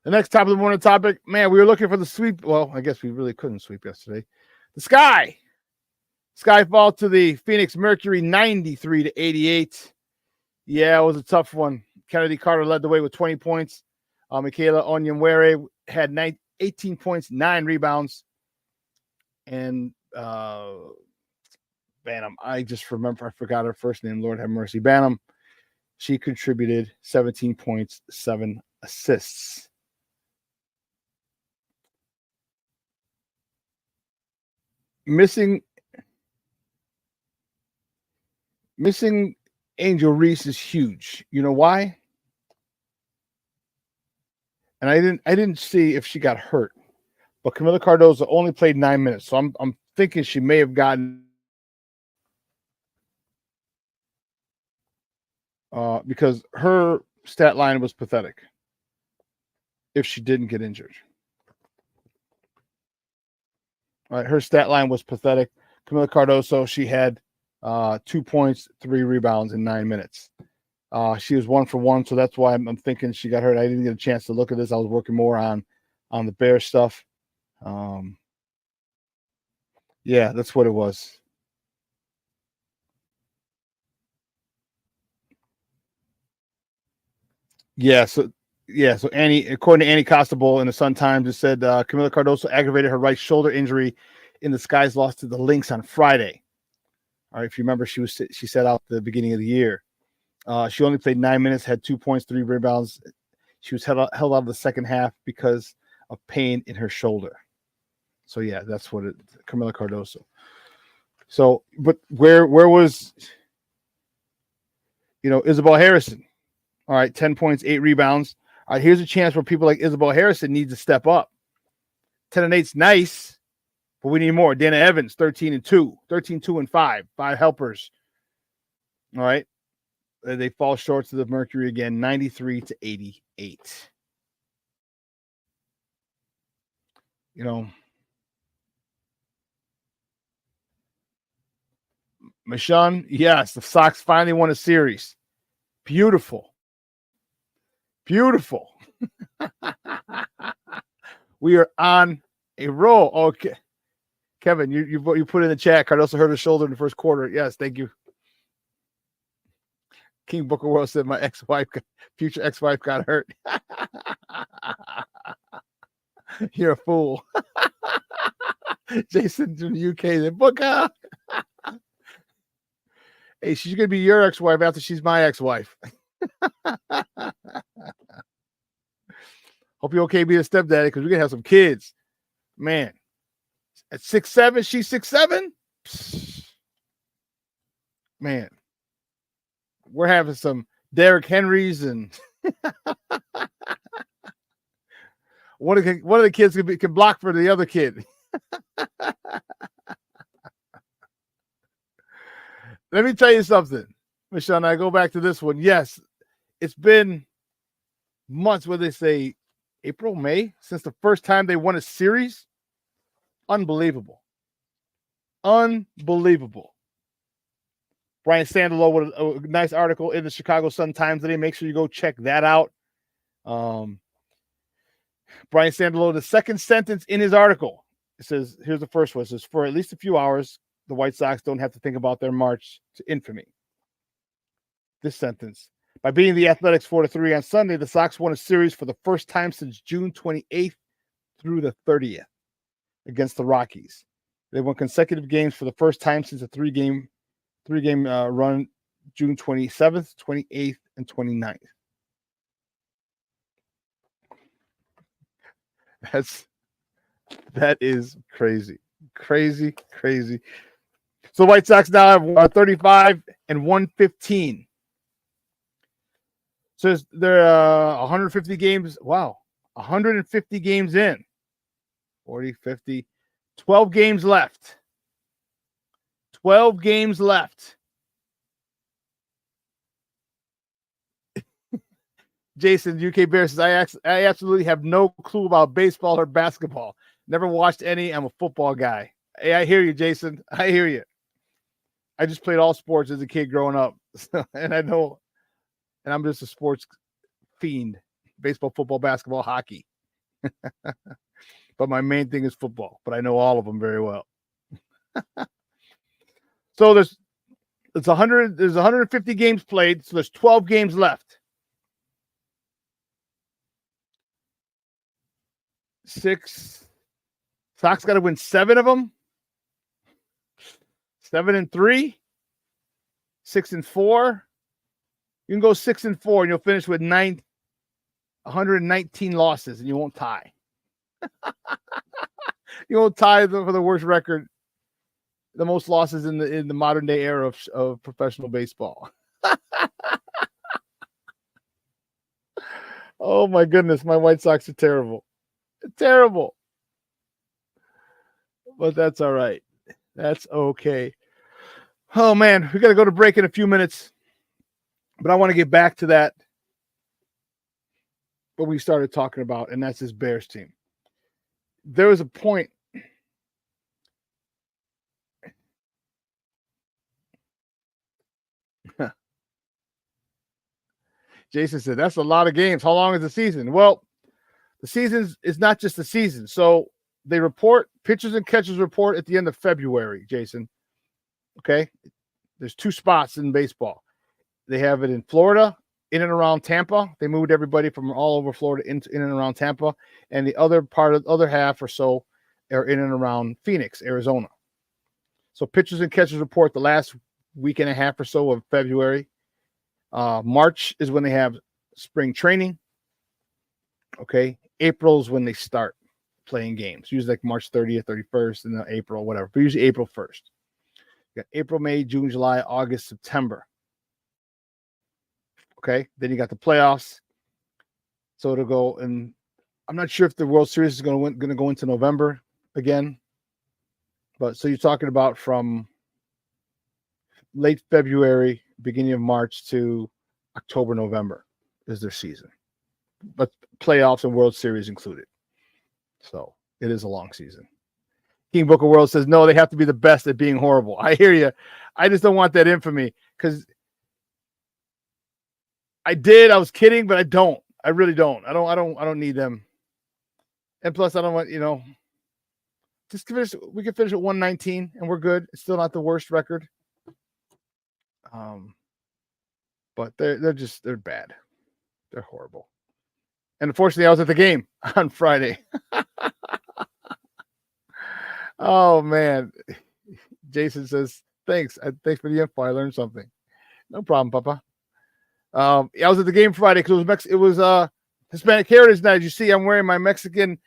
The next top of the morning topic, man, we were looking for the sweep. Well, I guess we really couldn't sweep yesterday. The Skyfall to the Phoenix Mercury, 93-88. Yeah, it was a tough one. Kennedy Carter led the way with 20 points. Michaela Onyenwere had 18 points, 9 rebounds. And Banham, I forgot her first name, Lord have mercy. Banham, she contributed 17 points, 7 assists. Missing Angel Reese is huge. You know why? And I didn't see if she got hurt, but Camila Cardozo only played 9 minutes, so I'm thinking she may have gotten because her stat line was pathetic if she didn't get injured. All right, her stat line was pathetic. Camila Cardozo, she had 2 points, 3 rebounds in 9 minutes. She was 1 for 1, so that's why I'm thinking she got hurt. I didn't get a chance to look at this. I was working more on the Bears stuff. Yeah, that's what it was. Yeah, so Yeah, so according to Annie Costabile in the Sun Times, it said Camila Cardoso aggravated her right shoulder injury in the Sky's loss to the Lynx on Friday. All right, if you remember, she set out the beginning of the year. She only played 9 minutes, had 2 points, 3 rebounds. She was held out of the second half because of pain in her shoulder. So yeah, that's what Camila Cardoso. So, but where was Isabel Harrison? All right, 10 points, 8 rebounds. All right, here's a chance where people like Isabel Harrison need to step up. 10 and 8's nice, but we need more. Dana Evans, 13-2, 13-2-5, 5 helpers. All right. They fall short to the Mercury again, 93-88. Michonne, yes, the Sox finally won a series. Beautiful. Beautiful. We are on a roll. Okay. Kevin, you put in the chat. Cardoso hurt his shoulder in the first quarter. Yes, thank you. King Booker World said my future ex-wife got hurt. You're a fool. Jason from the UK, the Booker. Hey, she's going to be your ex-wife after she's my ex-wife. Hope you're okay being a stepdaddy because we're going to have some kids. Man, at 6'7", she's 6'7"? Man, we're having some Derrick Henrys and one of the kids can block for the other kid. Let me tell you something, Michelle, I go back to this one. Yes, it's been months, where they say April, May, since the first time they won a series. Unbelievable. Unbelievable. Brian Sandelow with a nice article in the Chicago Sun-Times today. Make sure you go check that out. Brian Sandelow, the second sentence in his article, it says, here's the first one. It says, for at least a few hours, the White Sox don't have to think about their march to infamy. This sentence. By beating the Athletics 4-3 on Sunday, the Sox won a series for the first time since June 28th through the 30th against the Rockies. They won consecutive games for the first time since a three-game run, June 27th, 28th, and 29th. That is crazy. Crazy. So the White Sox now have 35-115. So they're 150 games. Wow. 150 games in. 40, 50. 12 games left. 12 games left. Jason, UK Bears says, I absolutely have no clue about baseball or basketball. Never watched any. I'm a football guy. Hey, I hear you, Jason. I hear you. I just played all sports as a kid growing up. And I know, and I'm just a sports fiend. Baseball, football, basketball, hockey. But my main thing is football. But I know all of them very well. So there's 150 games played. So there's 12 games left. 6. Sox got to win 7 of them. 7-3, 6-4. You can go 6-4, and you'll finish with 119 losses, and you won't tie. You won't tie for the worst record, the most losses in the modern day era of professional baseball. Oh my goodness, my White Sox are terrible. Terrible. But that's all right. That's okay. Oh man, we got to go to break in a few minutes. But I want to get back to that what we started talking about, and that's this Bears team. There was a point Jason said, that's a lot of games. How long is the season? Well, the season is not just the season. So they report, pitchers and catchers report at the end of February, Jason. Okay? There's 2 spots in baseball. They have it in Florida in and around Tampa. They moved everybody from all over Florida in and around Tampa, and the other half or so are in and around Phoenix, Arizona. So pitchers and catchers report the last week and a half or so of February. March is when they have spring training. Okay. April is when they start playing games. Usually like March 30th, 31st, and then April, whatever. But usually April 1st. You got April, May, June, July, August, September. Okay. Then you got the playoffs. So it'll go, and I'm not sure if the World Series is going to go into November again. But so you're talking about from late February, beginning of March to October, November is their season. But playoffs and World Series included. So it is a long season. King Booker World says, no, they have to be the best at being horrible. I hear you. I just don't want that infamy because I was kidding, but I don't. I really don't. I don't need them. And plus, I don't want, just finish. We can finish at 119 and we're good. It's still not the worst record. But they're bad. They're horrible. And unfortunately, I was at the game on Friday. Oh man. Jason says, thanks. Thanks for the info. I learned something. No problem, Papa. I was at the game Friday because it was Hispanic Heritage Night. As you see, I'm wearing my Mexican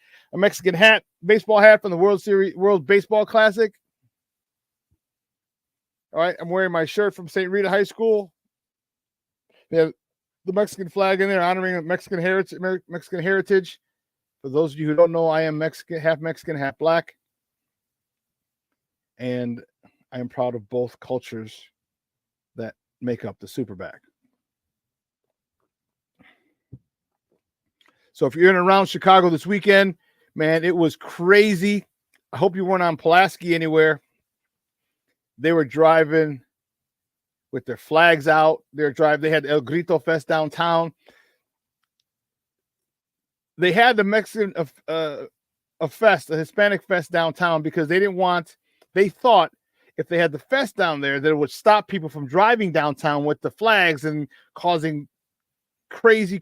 hat, baseball hat from the World Baseball Classic. All right, I'm wearing my shirt from St. Rita High School. They have the Mexican flag in there, honoring Mexican heritage. For those of you who don't know, I am Mexican, half black, and I am proud of both cultures that make up the SuperBack. So if you're in and around Chicago this weekend, man, it was crazy. I hope you weren't on Pulaski anywhere. They were driving with their flags out. They had El Grito Fest downtown. They had the Mexican a Hispanic fest downtown because they thought if they had the fest down there, that it would stop people from driving downtown with the flags and causing crazy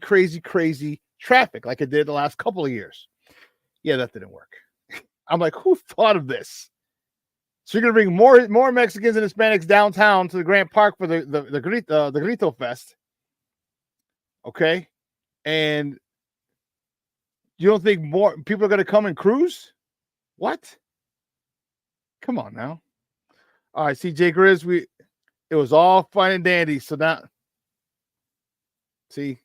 traffic like it did the last couple of years. Yeah, that didn't work. I'm like, who thought of this? So you're going to bring more Mexicans and Hispanics downtown to the Grant Park for the Grito Fest. Okay? And you don't think more people are going to come and cruise? What? Come on now. All right, see, Jay Grizz, it was all fun and dandy. So now, see,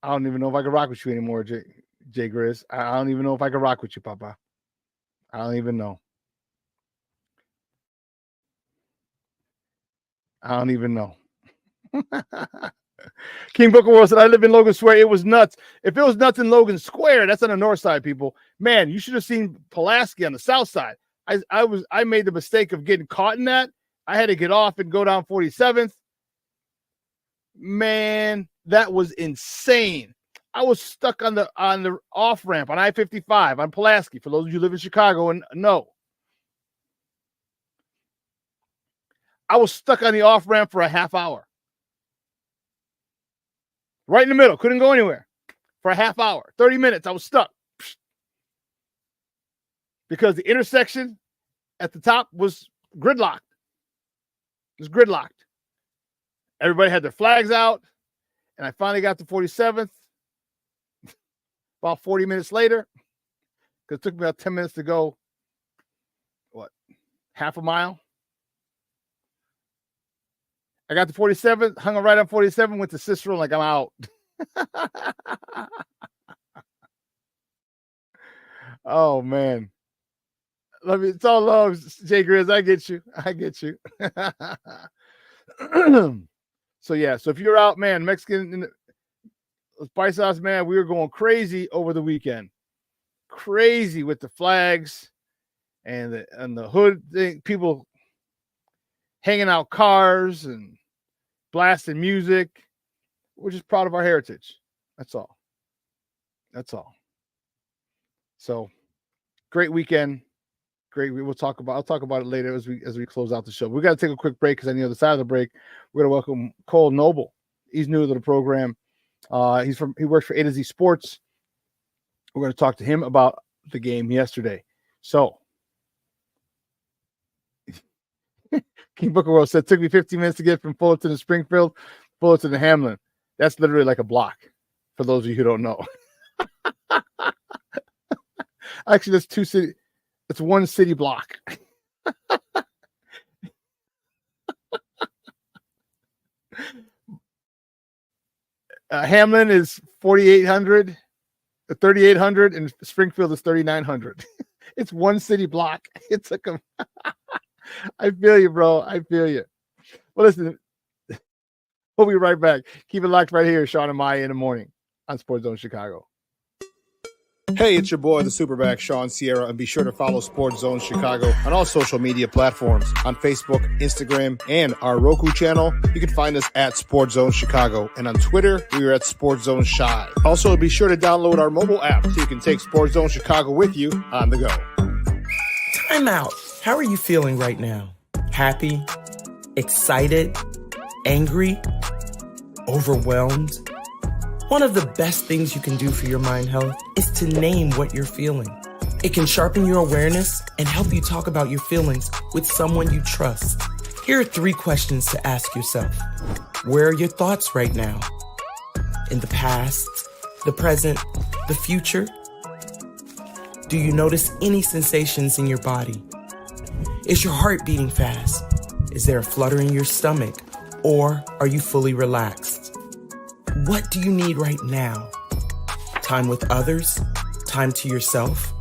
I don't even know if I can rock with you anymore, Jay Grizz. I don't even know if I can rock with you, Papa. I don't even know. I don't even know. King Booker World said, I live in Logan Square. It was nuts. If it was nuts in Logan Square, that's on the north side, people. Man, you should have seen Pulaski on the south side. I made the mistake of getting caught in that. I had to get off and go down 47th. Man, that was insane. I was stuck on the off ramp on I-55 on Pulaski. For those of you who live in Chicago and know, I was stuck on the off ramp for a half hour, right in the middle. Couldn't go anywhere for a half hour, 30 minutes. I was stuck because the intersection at the top was gridlocked. It was gridlocked. Everybody had their flags out, and I finally got to 47th. About 40 minutes later, because it took me about 10 minutes to go, half a mile? I got to 47, hung right on 47, went to Cicero, like I'm out. Oh, man. Love you. It's all love, Jay Grizz. I get you. So, yeah. So if you're out, man, Mexican Spice House, man, we were going crazy over the weekend. Crazy with the flags and the hood thing. People hanging out cars and blasting music. We're just proud of our heritage. That's all. So, great weekend. Great. I'll talk about it later as we close out the show. We got to take a quick break because on the other side of the break, we're going to welcome Cole Noble. He's new to the program. He works for A to Z Sports. We're going to talk to him about the game yesterday. So, King Booker World said, took me 15 minutes to get from Fullerton to Springfield, Fullerton to Hamlin. That's literally like a block, for those of you who don't know. Actually, that's two city. It's one city block. Hamlin is 4,800, 3,800, and Springfield is 3,900. It's one city block. It's like a. I feel you, bro. I feel you. Well, listen, we'll be right back. Keep it locked right here, Shawn and Maya in the morning on Sports Zone Chicago. Hey, it's your boy, the SuperBack, Shawn Sierra, and be sure to follow Sports Zone Chicago on all social media platforms, on Facebook, Instagram, and our Roku channel. You can find us at Sports Zone Chicago, and on Twitter, we are at Sports Zone Shy. Also, be sure to download our mobile app so you can take Sports Zone Chicago with you on the go. Time out. How are you feeling right now? Happy? Excited? Angry? Overwhelmed? One of the best things you can do for your mind health is to name what you're feeling. It can sharpen your awareness and help you talk about your feelings with someone you trust. Here are 3 questions to ask yourself. Where are your thoughts right now? In the past, the present, the future? Do you notice any sensations in your body? Is your heart beating fast? Is there a flutter in your stomach? Or are you fully relaxed? What do you need right now? Time with others? Time to yourself?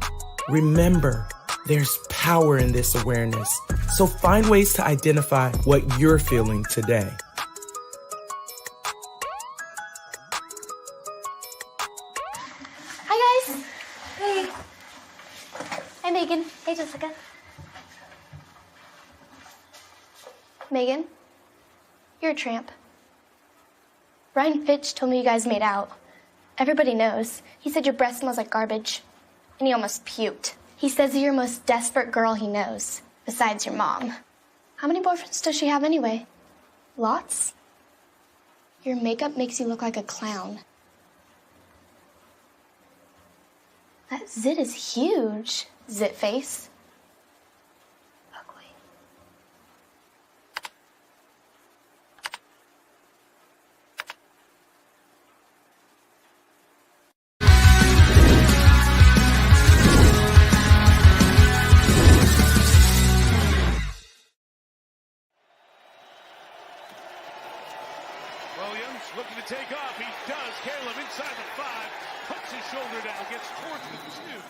Remember, there's power in this awareness. So find ways to identify what you're feeling today. Hi, guys. Hey. Hi, Megan. Hey, Jessica. Megan, you're a tramp. Brian Fitch told me you guys made out. Everybody knows. He said your breath smells like garbage. And he almost puked. He says you're the most desperate girl he knows, besides your mom. How many boyfriends does she have anyway? Lots? Your makeup makes you look like a clown. That zit is huge, zit face. Ugly. Williams looking to take off. He does. Caleb inside the 5. Puts his shoulder down. Gets towards the 2.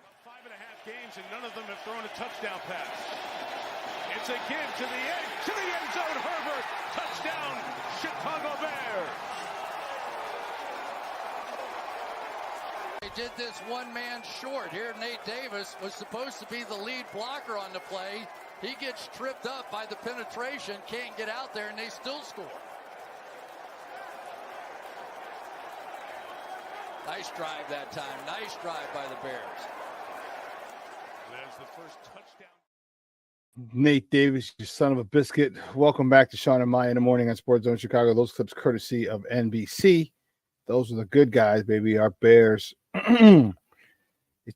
About 5.5 games, and none of them have thrown a touchdown pass. It's a give to the end zone. Herbert. Touchdown, Chicago Bears. They did this one-man short here. Nate Davis was supposed to be the lead blocker on the play. He gets tripped up by the penetration, can't get out there, and they still score. Nice drive that time. Nice drive by the Bears. There's the first touchdown. Nate Davis, you son of a biscuit. Welcome back to Shawn and Maya in the morning on Sports Zone Chicago. Those clips courtesy of NBC. Those are the good guys, baby. Our Bears. They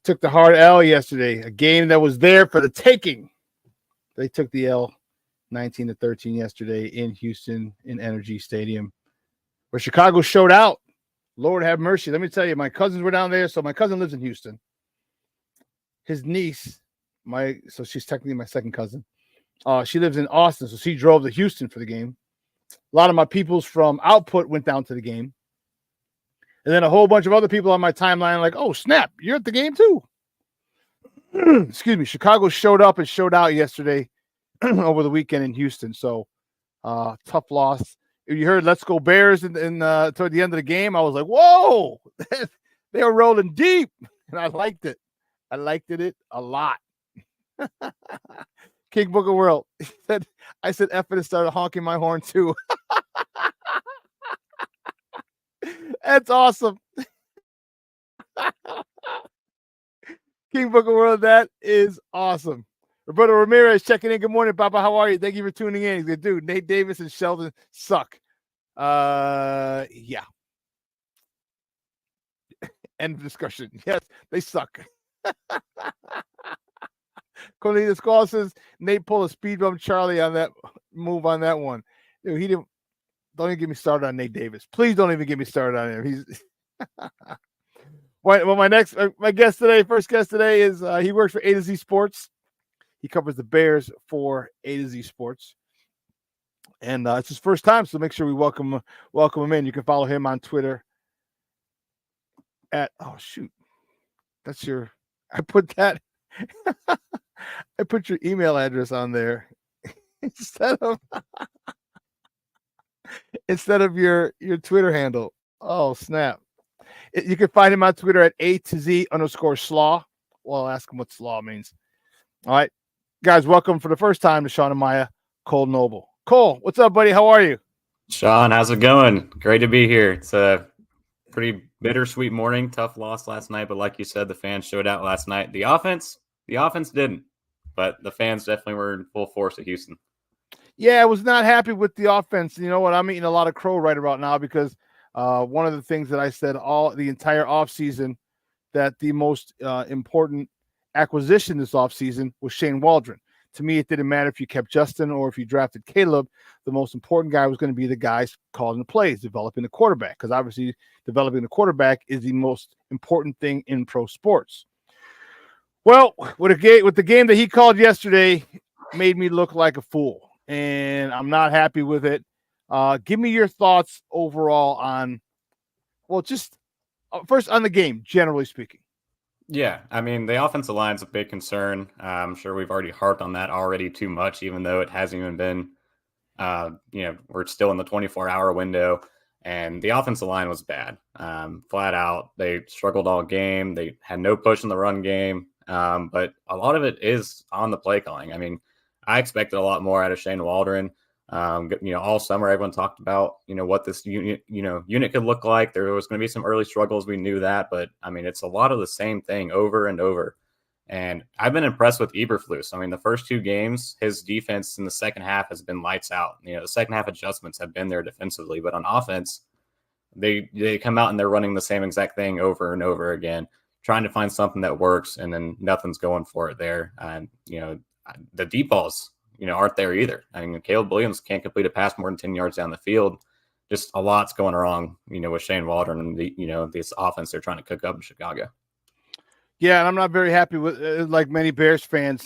took the hard L yesterday, a game that was there for the taking. They took the L 19-13 yesterday in Houston in Energy Stadium, where Chicago showed out. Lord have mercy. Let me tell you, my cousins were down there. So my cousin lives in Houston. His niece, so she's technically my second cousin. She lives in Austin, so she drove to Houston for the game. A lot of my peoples from Output went down to the game. And then a whole bunch of other people on my timeline like, oh, snap, you're at the game too. Excuse me. Chicago showed up and showed out yesterday over the weekend in Houston. So tough loss. If you heard Let's Go Bears toward the end of the game, I was like, whoa, they were rolling deep. And I liked it. I liked it a lot. King Booker World. I said F it and started honking my horn too. That's awesome. King Book of World, that is awesome. Roberto Ramirez checking in. Good morning, Papa. How are you? Thank you for tuning in. He's like, dude, Nate Davis and Sheldon suck. Yeah. End of discussion. Yes, they suck. Cornelius Call says Nate pulled a speed bump Charlie on that move on that one. Dude, he didn't. Don't even get me started on Nate Davis. Please don't even get me started on him. He's well. My guest today, first guest today, is he works for A to Z Sports. He covers the Bears for A to Z Sports, and it's his first time. So make sure we welcome him in. You can follow him on Twitter at that's your. I put that. I put your email address on there instead of your Twitter handle. Oh, snap. You can find him on Twitter at A2Z_slaw. Well, I'll ask him what slaw means. All right. Guys, welcome for the first time to Shawn and Maya, Cole Noble. Cole, what's up, buddy? How are you? Shawn, how's it going? Great to be here. It's a pretty bittersweet morning. Tough loss last night, but like you said, the fans showed out last night. The offense didn't, but the fans definitely were in full force at Houston. Yeah, I was not happy with the offense. You know what? I'm eating a lot of crow right about now because one of the things that I said the entire offseason that the most important acquisition this offseason was Shane Waldron. To me, it didn't matter if you kept Justin or if you drafted Caleb. The most important guy was going to be the guys calling the plays, developing the quarterback, because obviously developing the quarterback is the most important thing in pro sports. Well, with the game that he called yesterday made me look like a fool, and I'm not happy with it. Give me your thoughts overall on, just first on the game, generally speaking. Yeah, I mean, the offensive line's a big concern. I'm sure we've already harped on that already too much, even though it hasn't even been, we're still in the 24-hour window, and the offensive line was bad. Flat out, they struggled all game. They had no push in the run game, but a lot of it is on the play calling. I mean, I expected a lot more out of Shane Waldron. All summer everyone talked about, what this unit could look like. There was going to be some early struggles. We knew that, but I mean, it's a lot of the same thing over and over. And I've been impressed with Eberflus. I mean, the first two games, his defense in the second half has been lights out. The second half adjustments have been there defensively, but on offense, they come out and they're running the same exact thing over and over again, trying to find something that works, and then nothing's going for it there. And, the deep balls, aren't there either. I mean, Caleb Williams can't complete a pass more than 10 yards down the field. Just a lot's going wrong, with Shane Waldron and this offense they're trying to cook up in Chicago. Yeah, and I'm not very happy with, like many Bears fans.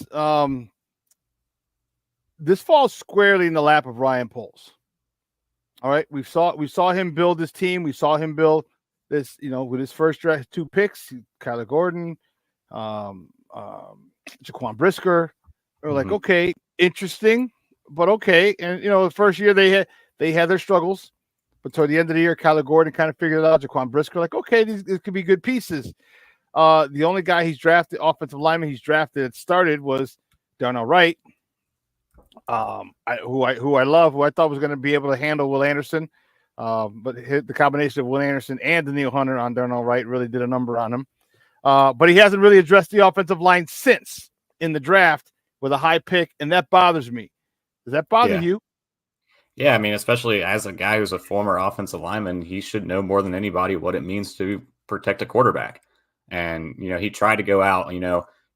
This falls squarely in the lap of Ryan Poles. All right, we saw him build this team. We saw him build this, with his first draft 2 picks, Kyler Gordon, Jaquan Brisker. We're like, okay, interesting, but okay. And the first year they had their struggles, but toward the end of the year, Kyler Gordon kind of figured it out. Jaquan Brisker, like, okay, these could be good pieces. The only guy he's drafted, offensive lineman he's drafted that started was Darnell Wright, who I love, who I thought was going to be able to handle Will Anderson. But the combination of Will Anderson and Daniil Hunter on Darnell Wright really did a number on him. But he hasn't really addressed the offensive line since in the draft with a high pick, and that bothers me. Does that bother you? Yeah, I mean, especially as a guy who's a former offensive lineman, he should know more than anybody what it means to protect a quarterback. And, he tried to go out,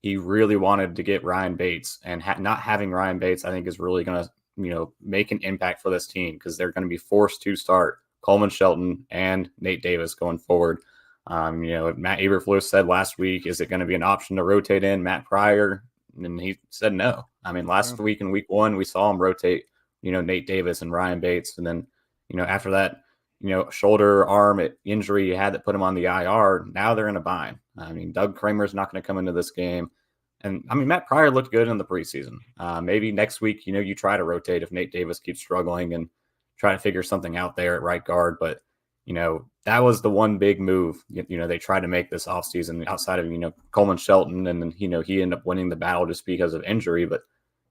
he really wanted to get Ryan Bates, and not having Ryan Bates, I think, is really going to, make an impact for this team, because they're going to be forced to start Coleman Shelton and Nate Davis going forward. Matt Eberflus said last week, is it going to be an option to rotate in Matt Pryor? And he said no. I mean, last week in week 1, we saw him rotate, Nate Davis and Ryan Bates. And then, after that, shoulder, arm injury he had that put him on the IR, now they're in a bind. I mean, Doug Kramer's not going to come into this game. And, I mean, Matt Pryor looked good in the preseason. Maybe next week, you try to rotate if Nate Davis keeps struggling and try to figure something out there at right guard. But, that was the one big move, they tried to make this offseason outside of, Coleman Shelton. And then, he ended up winning the battle just because of injury. But,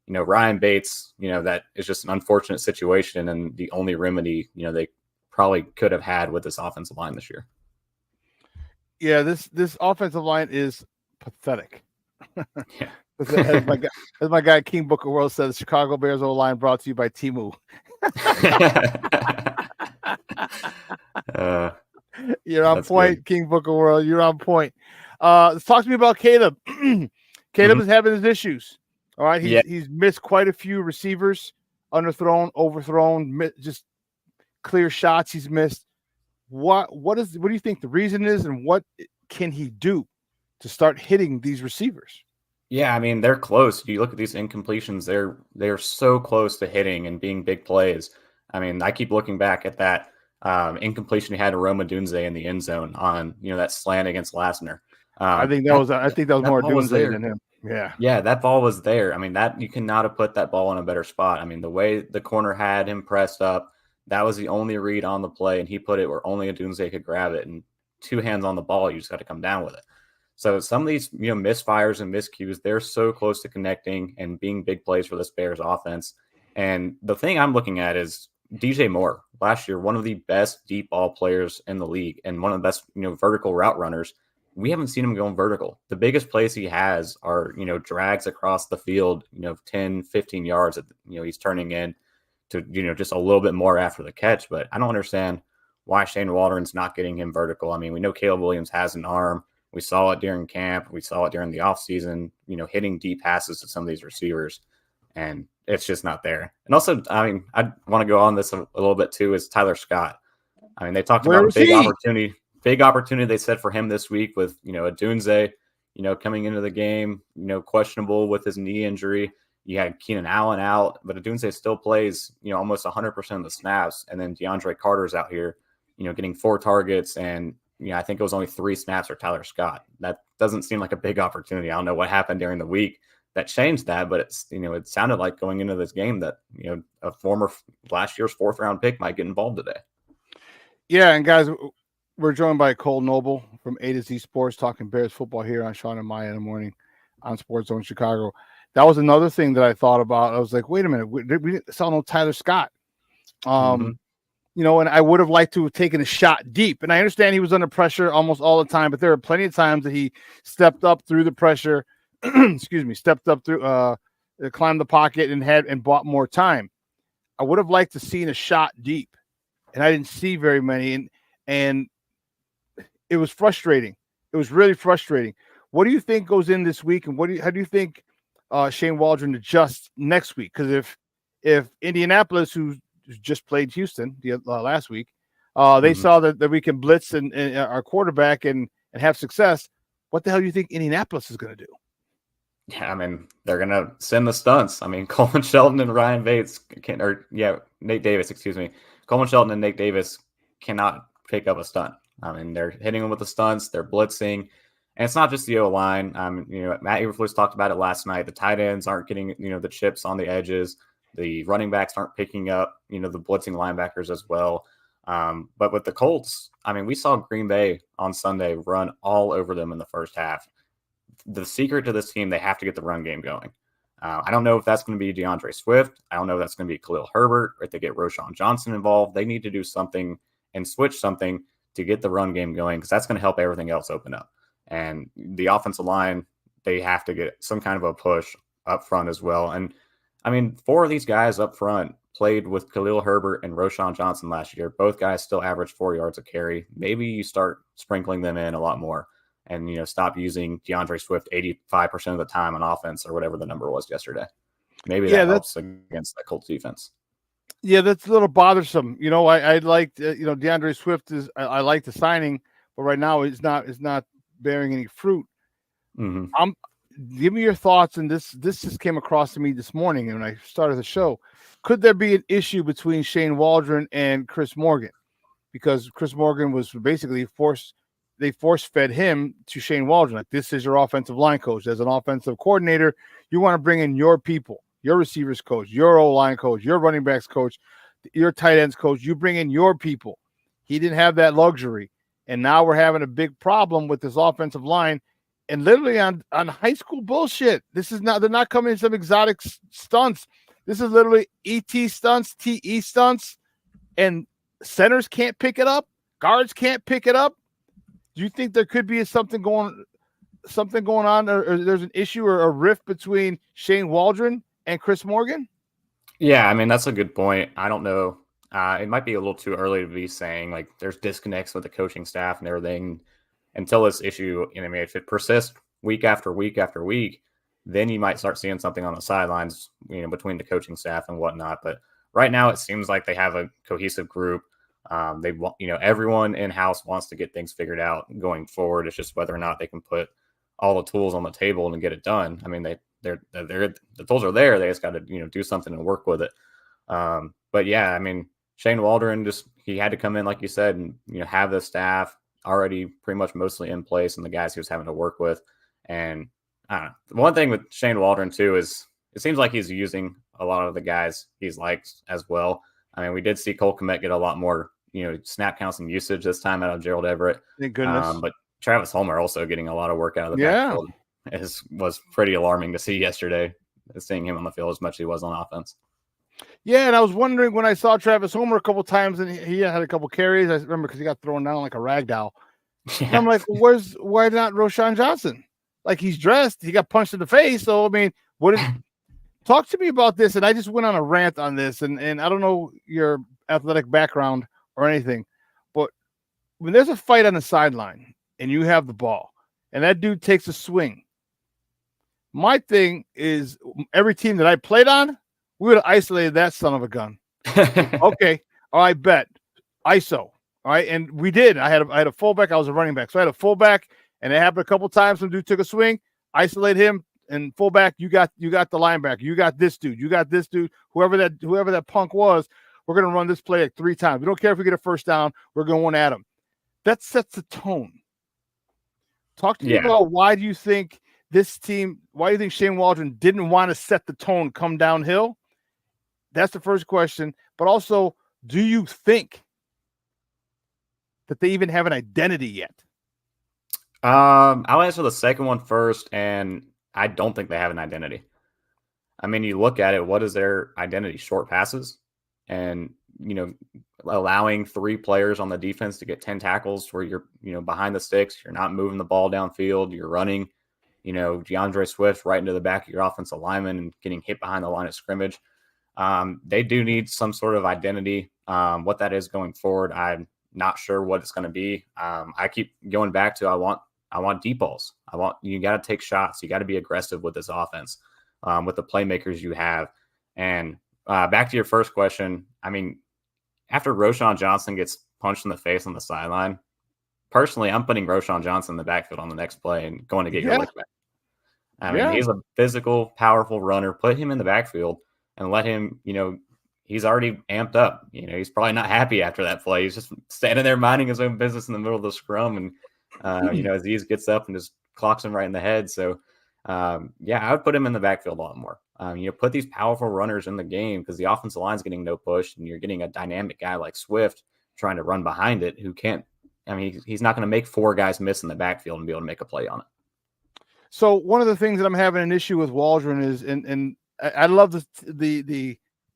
Ryan Bates, that is just an unfortunate situation. And the only remedy, they probably could have had with this offensive line this year. Yeah, this offensive line is pathetic. Yeah. as my guy King Booker World said, the Chicago Bears O-line brought to you by Temu. You're on point, good. King Booker World. You're on point. Let's talk to me about Caleb. Caleb is having his issues. All right, he's missed quite a few receivers, underthrown, overthrown, just clear shots he's missed. What do you think the reason is, and what can he do to start hitting these receivers? Yeah, I mean, they're close. If you look at these incompletions, they're so close to hitting and being big plays. I mean, I keep looking back at that incompletion he had to Roma Dunze in the end zone on that slant against Lassner. I think that was more Dunze than him. Yeah, that ball was there. I mean, that you cannot have put that ball in a better spot. I mean, the way the corner had him pressed up, that was the only read on the play, and he put it where only a Dunze could grab it. And 2 hands on the ball, you just got to come down with it. So some of these, misfires and miscues, they're so close to connecting and being big plays for this Bears offense. And the thing I'm looking at is DJ Moore. Last year, one of the best deep ball players in the league and one of the best, vertical route runners. We haven't seen him going vertical. The biggest plays he has are, drags across the field, 10, 15 yards that, he's turning in to, just a little bit more after the catch. But I don't understand why Shane Waldron's not getting him vertical. I mean, we know Caleb Williams has an arm. We saw it during camp. We saw it during the offseason, hitting deep passes to some of these receivers, and it's just not there. And also, I mean, I want to go on this a little bit too, is Tyler Scott. I mean, they talked about a big opportunity they said for him this week with, a Dunze, coming into the game, questionable with his knee injury. You had Keenan Allen out, but Dunze still plays, almost 100% of the snaps. And then DeAndre Carter's out here, getting 4 targets and, I think it was only 3 snaps for Tyler Scott. That doesn't seem like a big opportunity. I don't know what happened during the week that changed that, but it's, it sounded like going into this game that, a former last year's 4th round pick might get involved today. Yeah. And guys, we're joined by Cole Noble from A to Z Sports, talking Bears football here on Shawn and Maya in the morning on Sports Zone Chicago. That was another thing that I thought about. I was like, wait a minute, we saw no Tyler Scott. And I would have liked to have taken a shot deep. And I understand he was under pressure almost all the time, but there were plenty of times that he stepped up through the pressure, stepped up through, climbed the pocket and bought more time. I would have liked to seen a shot deep, and I didn't see very many. And it was frustrating. It was really frustrating. What do you think goes in this week? And how do you think Shane Waldron adjusts next week? Because if Indianapolis, who just played Houston last week, they saw that we can blitz and our quarterback and have success, what the hell do you think Indianapolis is going to do? Yeah, I mean, they're going to send the stunts. I mean, Coleman Shelton and Ryan Bates Nate Davis, Coleman Shelton and Nate Davis cannot pick up a stunt. I mean, they're hitting them with the stunts, they're blitzing, and it's not just the O-line. Matt Eberflus talked about it last night. The tight ends aren't getting, the chips on the edges. The running backs aren't picking up, the blitzing linebackers as well. But with the Colts, I mean, we saw Green Bay on Sunday run all over them in the first half. The secret to this team, they have to get the run game going. I don't know if that's going to be DeAndre Swift. I don't know if that's going to be Khalil Herbert, or if they get Roschon Johnson involved. They need to do something and switch something to get the run game going, because that's going to help everything else open up. And the offensive line, they have to get some kind of a push up front as well. And I mean, 4 of these guys up front played with Khalil Herbert and Roschon Johnson last year. Both guys still averaged 4 yards a carry. Maybe you start sprinkling them in a lot more and, stop using DeAndre Swift 85% of the time on offense, or whatever the number was yesterday. Maybe that helps against that Colts defense. Yeah, that's a little bothersome. I liked, DeAndre Swift I like the signing, but right now it's not bearing any fruit. Give me your thoughts, and this just came across to me this morning when I started the show. Could there be an issue between Shane Waldron and Chris Morgan? Because Chris Morgan was basically force-fed him to Shane Waldron. Like, this is your offensive line coach. As an offensive coordinator, you want to bring in your people, your receivers coach, your O-line coach, your running backs coach, your tight ends coach. You bring in your people. He didn't have that luxury. And now we're having a big problem with this offensive line. And literally on high school bullshit. They're not coming in some exotic stunts. This is literally ET stunts, TE stunts, and centers can't pick it up. Guards can't pick it up. Do you think there could be something going something going on, or there's an issue or a rift between Shane Waldron and Chris Morgan? Yeah, I mean, that's a good point. I don't know. It might be a little too early to be saying like there's disconnects with the coaching staff and everything until this issue, I mean, if it persists week after week after week, then you might start seeing something on the sidelines, between the coaching staff and whatnot. But right now, it seems like they have a cohesive group. They want, everyone in house wants to get things figured out going forward. It's just whether or not they can put all the tools on the table and get it done. I mean, the tools are there. They just got to do something and work with it. But yeah, I mean, Shane Waldron he had to come in, like you said, and have the staff already pretty much mostly in place and the guys he was having to work with. And one thing with Shane Waldron too is it seems like he's using a lot of the guys he's liked as well. I mean, we did see Cole Kmet get a lot more snap counts and usage this time out of Gerald Everett. Thank goodness. But Travis Homer also getting a lot of work out of the backfield was pretty alarming to see yesterday, seeing him on the field as much as he was on offense. Yeah, and I was wondering when I saw Travis Homer a couple times, and he had a couple carries. I remember because he got thrown down like a rag doll. Yeah. I'm like, why not Roschon Johnson? Like, he's dressed, he got punched in the face. So I mean, talk to me about this. And I just went on a rant on this, and I don't know your athletic background or anything, but when there's a fight on the sideline and you have the ball, and that dude takes a swing, my thing is every team that I played on, we would have isolated that son of a gun. Okay. All right, bet. ISO. All right. And we did. I had a fullback. I was a running back. So I had a fullback, and it happened a couple times. Some dude took a swing, isolate him, and fullback, you got the linebacker. You got this dude. You got this dude. Whoever that punk was, we're going to run this play like 3 times. We don't care if we get a first down. We're going at him. That sets the tone. Talk to me about why do you think Shane Waldron didn't want to set the tone, come downhill? That's the first question. But also, do you think that they even have an identity yet? I'll answer the second one first, and I don't think they have an identity. I mean, you look at it, what is their identity? Short passes and, allowing 3 players on the defense to get 10 tackles where you're, behind the sticks, you're not moving the ball downfield, you're running, DeAndre Swift right into the back of your offensive lineman and getting hit behind the line of scrimmage. They do need some sort of identity. What that is going forward, I'm not sure what it's going to be. I keep going back to I want deep balls. You got to take shots. You got to be aggressive with this offense, with the playmakers you have. And back to your first question, I mean, after Roschon Johnson gets punched in the face on the sideline, personally, I'm putting Roschon Johnson in the backfield on the next play and going to get your lick back. I mean, he's a physical, powerful runner. Put him in the backfield and let him, he's already amped up. He's probably not happy after that play. He's just standing there minding his own business in the middle of the scrum. And, Aziz gets up and just clocks him right in the head. So, I would put him in the backfield a lot more. Put these powerful runners in the game because the offensive line's getting no push, and you're getting a dynamic guy like Swift trying to run behind it who can't. I mean, he's not going to make 4 guys miss in the backfield and be able to make a play on it. So one of the things that I'm having an issue with Waldron is, and I love the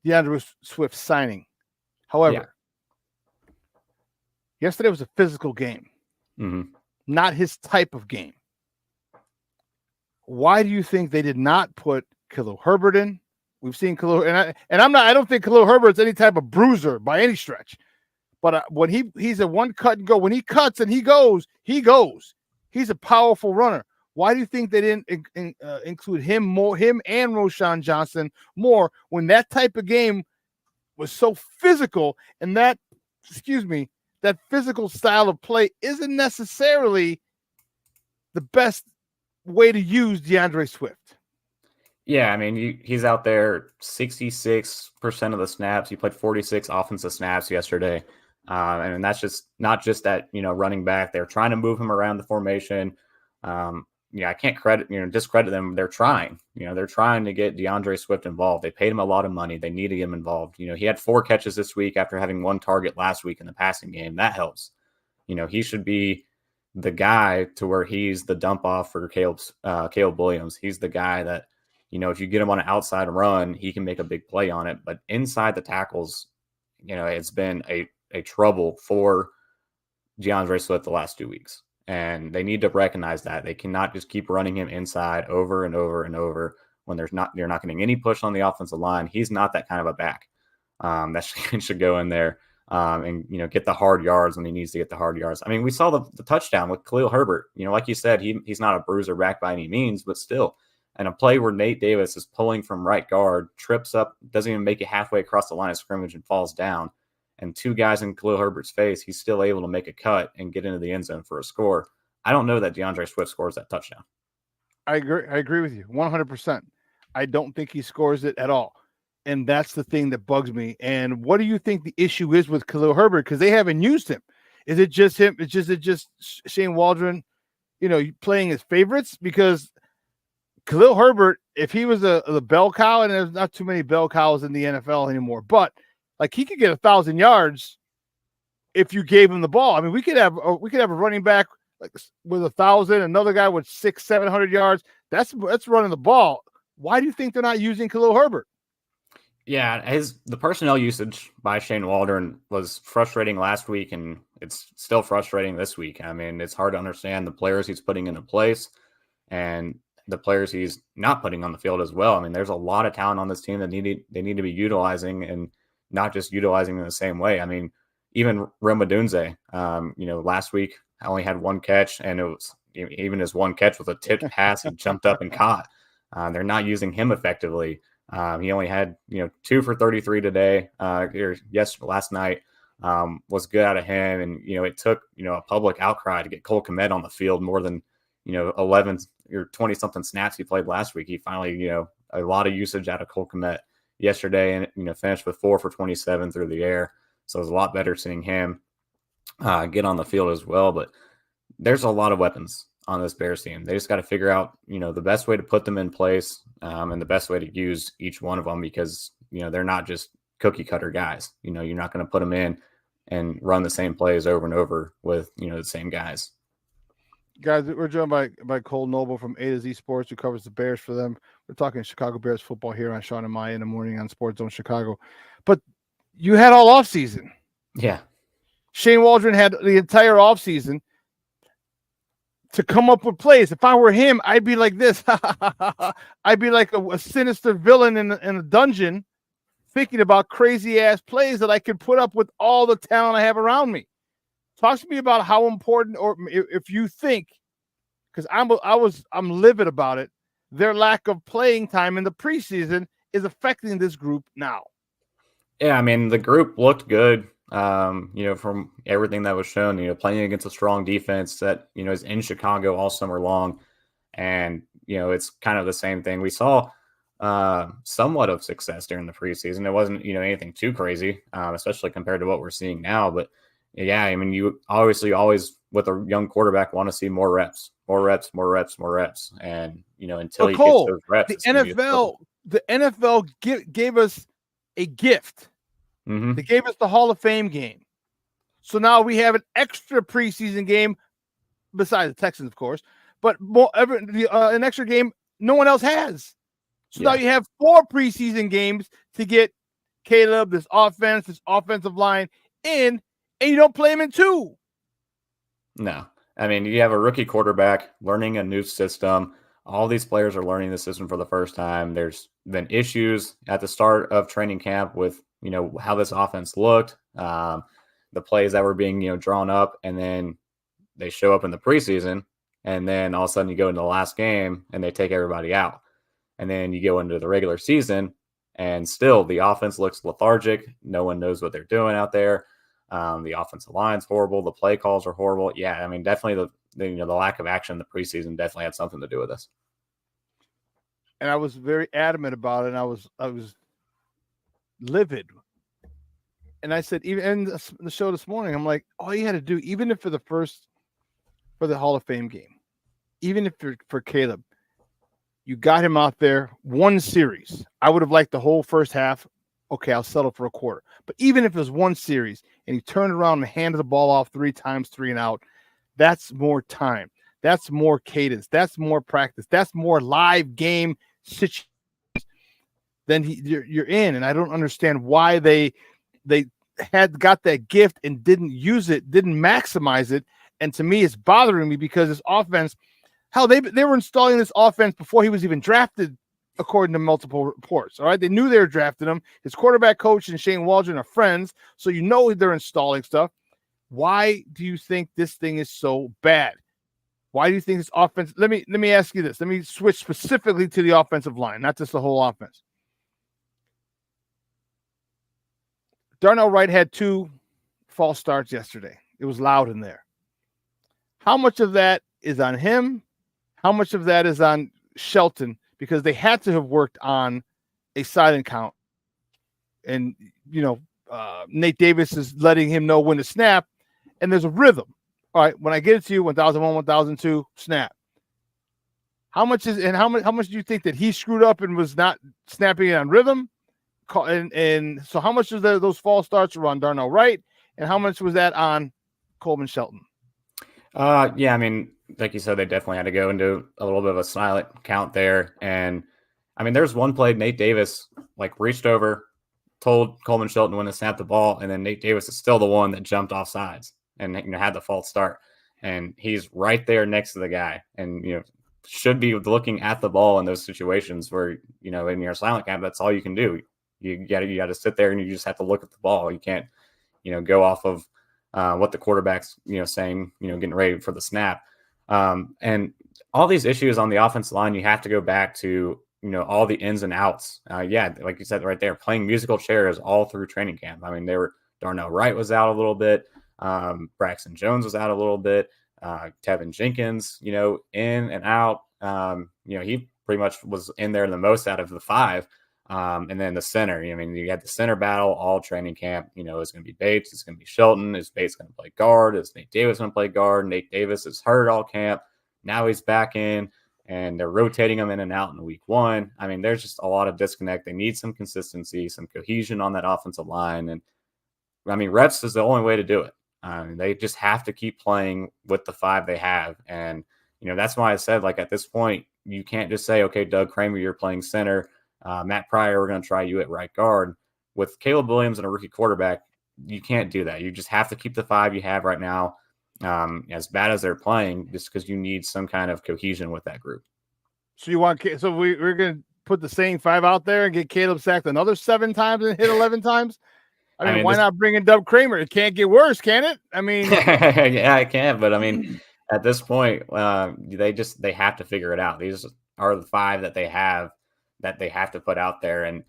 DeAndre Swift signing. However, yesterday was a physical game, not his type of game. Why do you think they did not put Khalil Herbert in? We've seen Khalil, I don't think Khalil Herbert's any type of bruiser by any stretch. But when he's a one cut and go, when he cuts and he goes. He's a powerful runner. Why do you think they didn't include him and Roschon Johnson more when that type of game was so physical, and that physical style of play isn't necessarily the best way to use DeAndre Swift? Yeah, I mean, he's out there 66% of the snaps. He played 46 offensive snaps yesterday. And that's just not just that, running back. They're trying to move him around the formation. I can't discredit them. They're trying. They're trying to get DeAndre Swift involved. They paid him a lot of money. They needed him involved. He had 4 catches this week after having 1 target last week in the passing game. That helps. He should be the guy to where he's the dump off for Caleb Williams. He's the guy that, if you get him on an outside run, he can make a big play on it. But inside the tackles, it's been a trouble for DeAndre Swift the last 2 weeks. And they need to recognize that. They cannot just keep running him inside over and over and over when you're not getting any push on the offensive line. He's not that kind of a back. That should go in there and get the hard yards when he needs to get the hard yards. I mean, we saw the touchdown with Khalil Herbert. Like you said, he's not a bruiser back by any means, but still. And a play where Nate Davis is pulling from right guard, trips up, doesn't even make it halfway across the line of scrimmage and falls down. And two guys in Khalil Herbert's face, he's still able to make a cut and get into the end zone for a score. I don't know that DeAndre Swift scores that touchdown. I agree with you 100%. I don't think he scores it at all. And that's the thing that bugs me. And what do you think the issue is with Khalil Herbert? Because they haven't used him. Is it just him? Is it just Shane Waldron, playing his favorites? Because Khalil Herbert, if he was the bell cow, and there's not too many bell cows in the NFL anymore, but like he could get 1,000 yards if you gave him the ball. I mean, we could have a running back like with 1,000, another guy with 600-700 yards. That's running the ball. Why do you think they're not using Khalil Herbert? Yeah, the personnel usage by Shane Waldron was frustrating last week, and it's still frustrating this week. I mean, it's hard to understand the players he's putting into place and the players he's not putting on the field as well. I mean, there's a lot of talent on this team that they need to be utilizing, and not just utilizing in the same way. I mean, even Rome Odunze, last week I only had one catch, and it was even his one catch was a tipped pass he jumped up and caught. They're not using him effectively. He only had 2 for 33 today. Last night was good out of him, and it took a public outcry to get Cole Kmet on the field more than 11 or 20 something snaps he played last week. He finally a lot of usage out of Cole Kmet yesterday, and finished with 4 for 27 through the air. So it was a lot better seeing him get on the field as well. But there's a lot of weapons on this Bears team. They just got to figure out, the best way to put them in place and the best way to use each one of them, because, they're not just cookie cutter guys. You're not going to put them in and run the same plays over and over with, the same guys. Guys, we're joined by Cole Noble from A to Z Sports, who covers the Bears for them. We're talking Chicago Bears football here on Shawn and Maya in the morning on Sports Zone Chicago. But you had all offseason. Yeah. Shane Waldron had the entire offseason to come up with plays. If I were him, I'd be like this. I'd be like a sinister villain in a dungeon thinking about crazy-ass plays that I could put up with all the talent I have around me. Talk to me about how important, or if you think, because I'm livid about it, their lack of playing time in the preseason is affecting this group now. Yeah, I mean, the group looked good, from everything that was shown, playing against a strong defense that, is in Chicago all summer long. And, it's kind of the same thing. We saw somewhat of success during the preseason. It wasn't, anything too crazy, especially compared to what we're seeing now. But yeah, I mean, you obviously always with a young quarterback want to see more reps. And, until he gets those reps, the NFL gave us a gift. Mm-hmm. They gave us the Hall of Fame game. So now we have an extra preseason game besides the Texans, of course, but an extra game no one else has. So now you have 4 preseason games to get Caleb, this offensive line in, and you don't play him in 2. No. I mean, you have a rookie quarterback learning a new system. All these players are learning the system for the first time. There's been issues at the start of training camp with, how this offense looked, the plays that were being, drawn up, and then they show up in the preseason, and then all of a sudden you go into the last game and they take everybody out. And then you go into the regular season and still the offense looks lethargic. No one knows what they're doing out there. The offensive line's horrible. The play calls are horrible. Yeah, I mean, definitely the lack of action in the preseason definitely had something to do with this. And I was very adamant about it. And I was livid. And I said, even in the show this morning, I'm like, all you had to do, even if for the Hall of Fame game, even if for Caleb, you got him out there one series. I would have liked the whole first half. Okay, I'll settle for a quarter. But even if it was one series and he turned around and handed the ball off 3 times, 3 and out, that's more time. That's more cadence. That's more practice. That's more live game situations. Then you're in. And I don't understand why they had got that gift and didn't use it, didn't maximize it, And to me, it's bothering me because this offense, hell, they were installing this offense before he was even drafted, according to multiple reports. All right. They knew they were drafting him. His quarterback coach and Shane Waldron are friends. So you know they're installing stuff. Why do you think this thing is so bad? Why do you think this offense? Let me ask you this. Let me switch specifically to the offensive line, not just the whole offense. Darnell Wright had 2 false starts yesterday. It was loud in there. How much of that is on him? How much of that is on Shelton? Because they had to have worked on a silent count. And, Nate Davis is letting him know when to snap, and there's a rhythm. All right, when I get it to you, 1001, 1002, snap. How much do you think that he screwed up and was not snapping it on rhythm? And so how much of those false starts were on Darnell Wright, and how much was that on Coleman Shelton? Yeah, I mean, like you said, they definitely had to go into a little bit of a silent count there. And I mean, there's one play Nate Davis reached over, told Coleman Shelton when to snap the ball, and then Nate Davis is still the one that jumped off sides and had the false start. And he's right there next to the guy, and should be looking at the ball in those situations where in your silent count, that's all you can do. You got to sit there and you just have to look at the ball. You can't go off of what the quarterback's saying, getting ready for the snap. And all these issues on the offensive line, you have to go back to all the ins and outs. Yeah, like you said right there, playing musical chairs all through training camp. I mean, Darnell Wright was out a little bit. Braxton Jones was out a little bit. Tevinjenkins, in and out. He pretty much was in there the most out of the 5. And then the center, I mean, you had the center battle all training camp. It's going to be Bates, it's going to be Shelton. Is Bates going to play guard? Is Nate Davis going to play guard? Nate Davis is hurt all camp. Now he's back in, and they're rotating him in and out in week 1. I mean, there's just a lot of disconnect. They need some consistency, some cohesion on that offensive line. And I mean, reps is the only way to do it. They just have to keep playing with the 5 they have. And, that's why I said, at this point, you can't just say, okay, Doug Kramer, you're playing center. Matt Pryor, we're going to try you at right guard. With Caleb Williams and a rookie quarterback, you can't do that. You just have to keep the 5 you have right now, as bad as they're playing, just because you need some kind of cohesion with that group. So we're going to put the same 5 out there and get Caleb sacked another 7 times and hit 11 times? I mean, why not bring in Doug Kramer? It can't get worse, can it? I mean, yeah, it can. But I mean, at this point, they have to figure it out. These are the 5 that they have to put out there. And,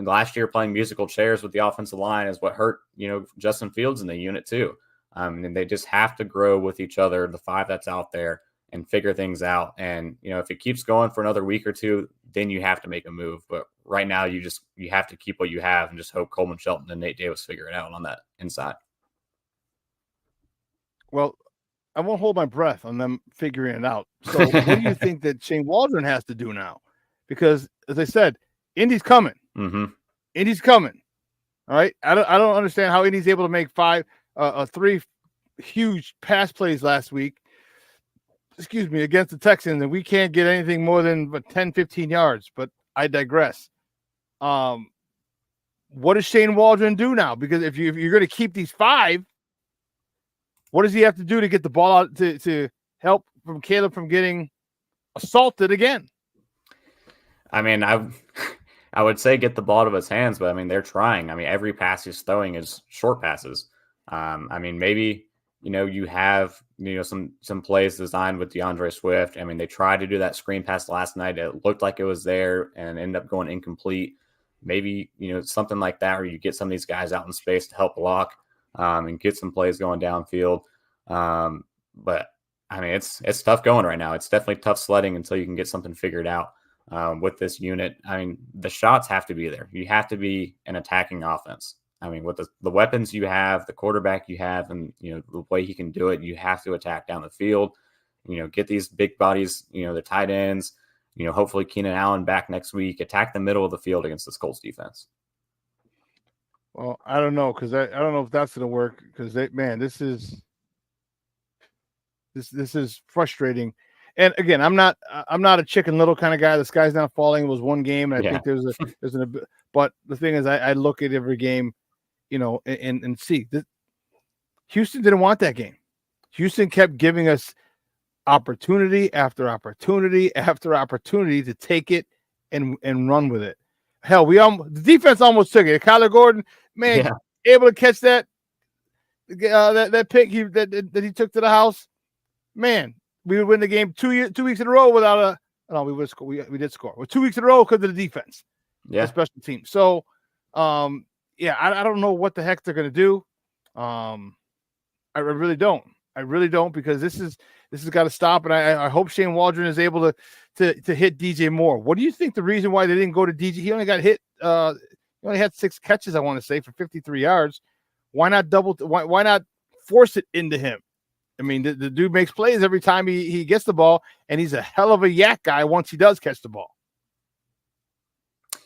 last year playing musical chairs with the offensive line is what hurt, Justin Fields in the unit too. And they just have to grow with each other, the 5 that's out there, and figure things out. And, if it keeps going for another week or 2, then you have to make a move. But right now you have to keep what you have and just hope Coleman Shelton and Nate Davis figure it out on that inside. Well, I won't hold my breath on them figuring it out. So what do you think that Shane Waldron has to do now? Because as I said, Indy's coming. Mm-hmm. Indy's coming. All right. I don't understand how Indy's able to make 3 huge pass plays last week. Excuse me, against the Texans, and we can't get anything more than 10, 15 yards. But I digress. What does Shane Waldron do now? Because if you're going to keep these 5, what does he have to do to get the ball out to help from Caleb from getting assaulted again? I mean, I would say get the ball out of his hands, but I mean, they're trying. I mean, every pass he's throwing is short passes. I mean, maybe, you have, some plays designed with DeAndre Swift. I mean, they tried to do that screen pass last night. It looked like it was there and ended up going incomplete. Maybe, something like that, where you get some of these guys out in space to help block and get some plays going downfield. But I mean, it's tough going right now. It's definitely tough sledding until you can get something figured out with this unit. I mean, the shots have to be there. You have to be an attacking offense. I mean, with the weapons you have, the quarterback you have, and, the way he can do it, you have to attack down the field, get these big bodies, the tight ends, hopefully Keenan Allen back next week, attack the middle of the field against this Colts defense. Well, I don't know, because I don't know if that's going to work, because this is frustrating. And again, I'm not a Chicken Little kind of guy. The sky's not falling. It was one game, and I think but the thing is, I look at every game, and see that Houston didn't want that game. Houston kept giving us opportunity after opportunity after opportunity to take it and run with it. Hell, the defense almost took it. Kyler Gordon, man, able to catch that pick that he took to the house. Man, we would win the game 2 weeks in a row without a. No, we would score. We did score. Well, 2 weeks in a row because of the defense. Yeah, the special team. So, I don't know what the heck they're gonna do. I really don't. Because this has got to stop. And I hope Shane Waldron is able to hit DJ Moore. What do you think the reason why they didn't go to DJ? He only got hit. He only had 6 catches, I want to say, for 53 yards. Why not why not force it into him? I mean, the dude makes plays every time he gets the ball, and he's a hell of a yak guy once he does catch the ball.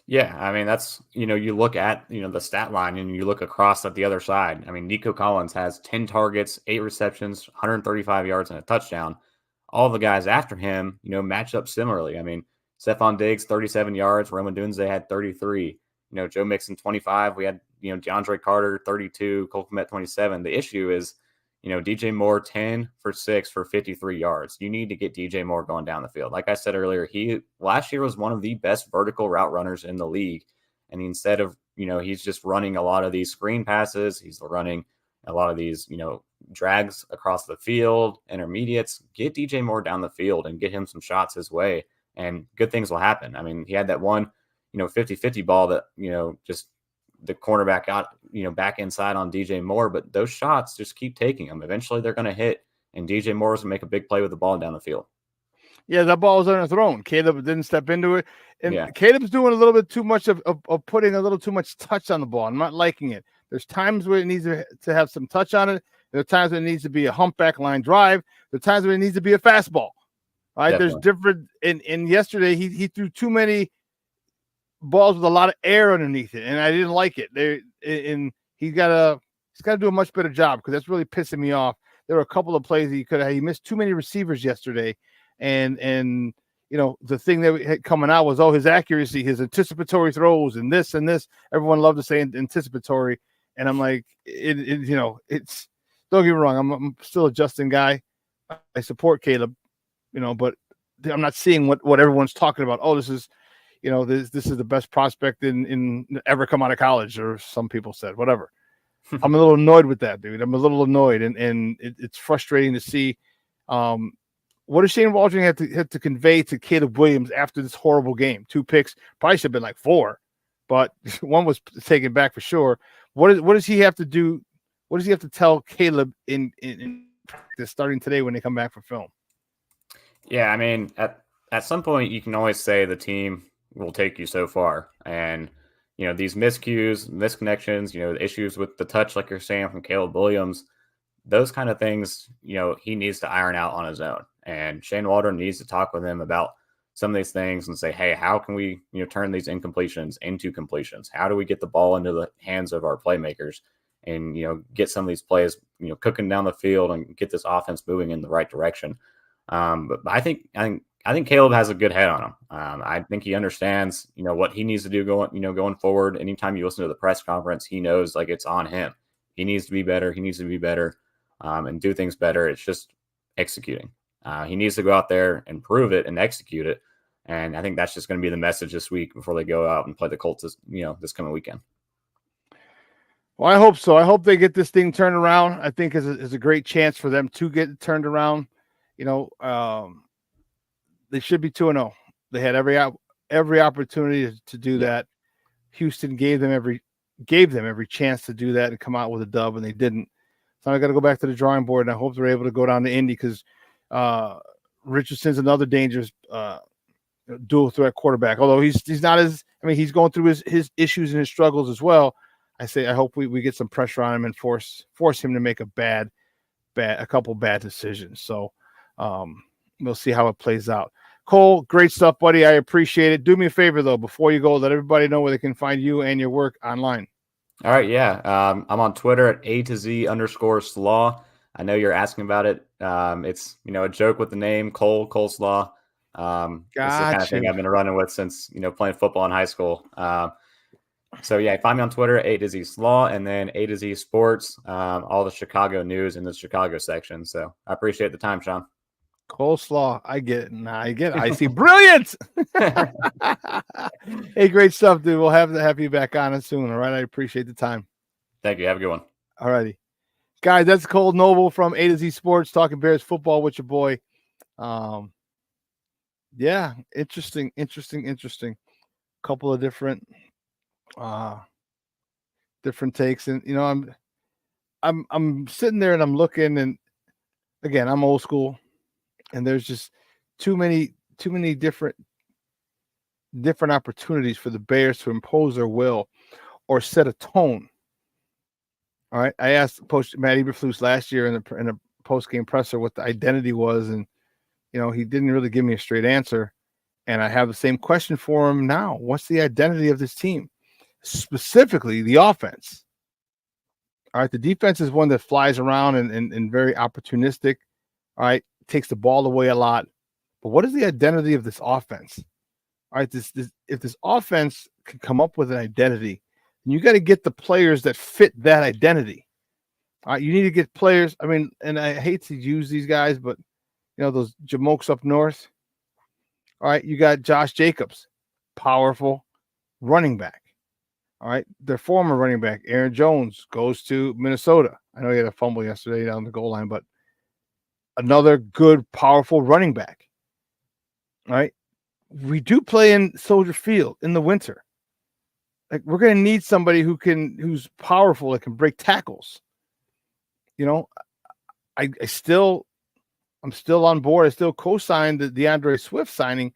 Yeah, I mean, that's, you look at, the stat line and you look across at the other side. I mean, Nico Collins has 10 targets, 8 receptions, 135 yards, and a touchdown. All the guys after him, match up similarly. I mean, Stephon Diggs, 37 yards. Roman Dunze had 33. Joe Mixon, 25. We had, DeAndre Carter, 32. Cole Kmet, 27. The issue is, DJ Moore, 10 for 6 for 53 yards. You need to get DJ Moore going down the field. Like I said earlier, he last year was one of the best vertical route runners in the league. And instead of, he's just running a lot of these screen passes, he's running a lot of these, drags across the field, intermediates. Get DJ Moore down the field and get him some shots his way, and good things will happen. I mean, he had that one, 50-50 ball that, just the cornerback got, back inside on DJ Moore, but those shots just keep taking them. Eventually they're going to hit, and DJ Moore's going to make a big play with the ball down the field. Yeah, that ball was underthrown. Caleb didn't step into it. And Caleb's doing a little bit too much of putting a little too much touch on the ball. I'm not liking it. There's times where it needs to have some touch on it. There are times when it needs to be a humpback line drive. There are times when it needs to be a fastball. All right, Definitely. There's different. And yesterday he threw too many balls with a lot of air underneath it, and I didn't like it. He's got to do a much better job, because that's really pissing me off. There were a couple of plays that he could have. He missed too many receivers yesterday, and the thing that had coming out was his accuracy, his anticipatory throws, and this and this. Everyone loved to say anticipatory, and I'm like, it's. Don't get me wrong, I'm still a Justin guy. I support Caleb, but I'm not seeing what everyone's talking about. Oh, this is. This is the best prospect in ever come out of college, or some people said, whatever. I'm a little annoyed with that, dude. I'm a little annoyed, and it's frustrating to see. What does Shane Waldron have to convey to Caleb Williams after this horrible game? 2 picks, probably should have been like 4, but one was taken back for sure. What does he have to do? What does he have to tell Caleb in practice starting today when they come back for film? Yeah, I mean, at some point you can always say the team will take you so far, and these miscues, misconnections, the issues with the touch, like you're saying, from Caleb Williams, those kind of things, he needs to iron out on his own. And Shane Waldron needs to talk with him about some of these things and say, hey, how can we turn these incompletions into completions? How do we get the ball into the hands of our playmakers and get some of these plays cooking down the field and get this offense moving in the right direction? But I think Caleb has a good head on him. I think he understands, what he needs to do going forward. Anytime you listen to the press conference, he knows like it's on him. He needs to be better. And do things better. It's just executing. He needs to go out there and prove it and execute it. And I think that's just going to be the message this week before they go out and play the Colts this coming weekend. Well, I hope so. I hope they get this thing turned around. I think is a great chance for them to get it turned around. They should be 2-0. They had every opportunity to do that. Houston gave them every chance to do that and come out with a dub, and they didn't. So I got to go back to the drawing board, and I hope they're able to go down to Indy, because Richardson's another dangerous dual threat quarterback. Although he's not as, he's going through his issues and his struggles as well. I hope we get some pressure on him and force him to make a couple bad decisions. So we'll see how it plays out. Cole, great stuff, buddy. I appreciate it. Do me a favor, though, before you go, let everybody know where they can find you and your work online. All right, yeah. I'm on Twitter at @A_Slaw. I know you're asking about it. It's, a joke with the name Cole Slaw. It's the kind of thing I've been running with since, playing football in high school. So yeah, find me on Twitter, A to Z Slaw, and then A to Z Sports, all the Chicago news in the Chicago section. So I appreciate the time, Shawn. Coleslaw. I get it. Nah, I get it. I see. Brilliant. Hey, great stuff, dude. We'll have you back on it soon. All right. I appreciate the time. Thank you. Have a good one. All righty. Guys, that's Cole Noble from A to Z Sports talking Bears football with your boy. Yeah, interesting. Couple of different takes. And you know, I'm sitting there and I'm looking, and again, I'm old school, and there's just too many different opportunities for the Bears to impose their will or set a tone. All right. I asked Matt Eberflus last year in a post-game presser what the identity was, and you know, he didn't really give me a straight answer. And I have the same question for him now. What's the identity of this team? Specifically, the offense. All right. The defense is one that flies around and very opportunistic. All right. Takes the ball away a lot. But what is the identity of this offense? All right. If this offense can come up with an identity, you got to get the players that fit that identity. All right. You need to get players. I mean, and I hate to use these guys, but you know, those jamokes up north. All right. You got Josh Jacobs, powerful running back. All right. Their former running back, Aaron Jones, goes to Minnesota. I know he had a fumble yesterday down the goal line, but another good, powerful running back. All right. We do play in Soldier Field in the winter. Like, we're going to need somebody who's powerful, that can break tackles. You know, I'm still on board. I still co-signed the DeAndre Swift signing,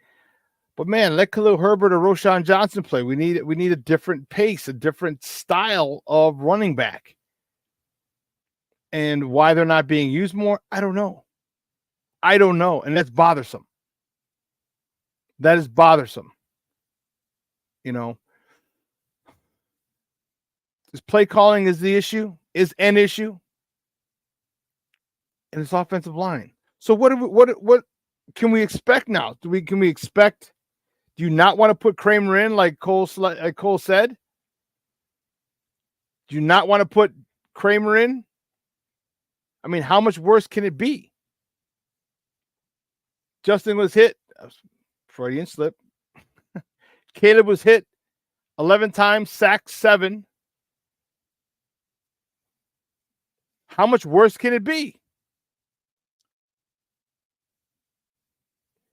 but man, let Khalil Herbert or Roshan Johnson play. We need a different pace, a different style of running back. And why they're not being used more, I don't know. And that's bothersome. That is bothersome. You know, this play calling is an issue. And it's offensive line. So what can we expect now? Do you not want to put Kramer in like Cole said? Do you not want to put Kramer in? I mean, how much worse can it be? Justin was hit. Freudian slip. Caleb was hit 11 times, sacked 7. How much worse can it be?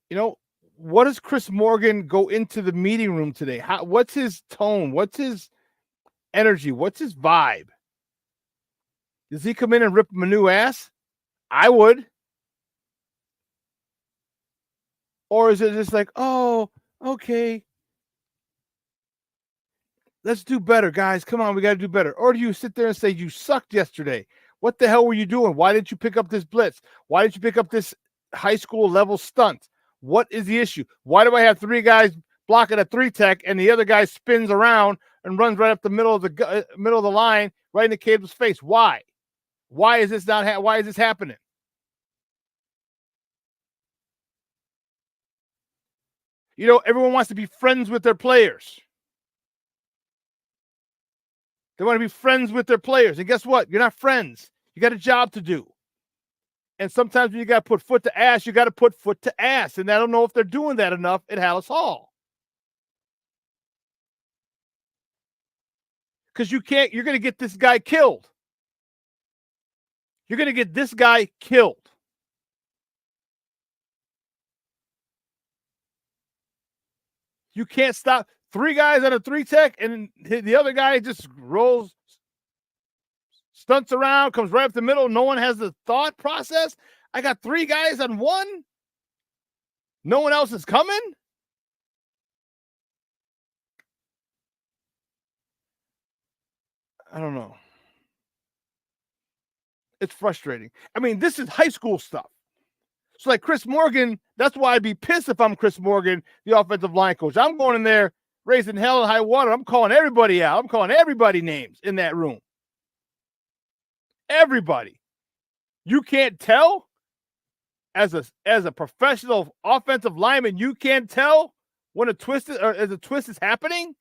You know, what does Chris Morgan go into the meeting room today? What's his tone? What's his energy? What's his vibe? Does he come in and rip him a new ass? I would. Or is it just like, oh, okay, let's do better, guys. Come on, we got to do better. Or do you sit there and say, you sucked yesterday? What the hell were you doing? Why didn't you pick up this blitz? Why didn't you pick up this high school level stunt? What is the issue? Why do I have 3 guys blocking a 3-tech and the other guy spins around and runs right up the middle of the line, right in the Caleb's face? Why? Why is this why is this happening? You know, everyone wants to be friends with their players. They want to be friends with their players. And guess what? You're not friends. You got a job to do. And sometimes when you got to put foot to ass, you got to put foot to ass. And I don't know if they're doing that enough at Hallis Hall. Because you're going to get this guy killed. You're going to get this guy killed. You can't stop 3 guys on a 3-tech, and the other guy just rolls, stunts around, comes right up the middle. No one has the thought process. I got 3 guys on 1. No one else is coming. I don't know. It's frustrating. I mean, this is high school stuff. So like Chris Morgan, that's why I'd be pissed if I'm Chris Morgan, the offensive line coach. I'm going in there raising hell and high water. I'm calling everybody out. I'm calling everybody names in that room. Everybody. You can't tell as a professional offensive lineman, you can't tell when a twist is happening.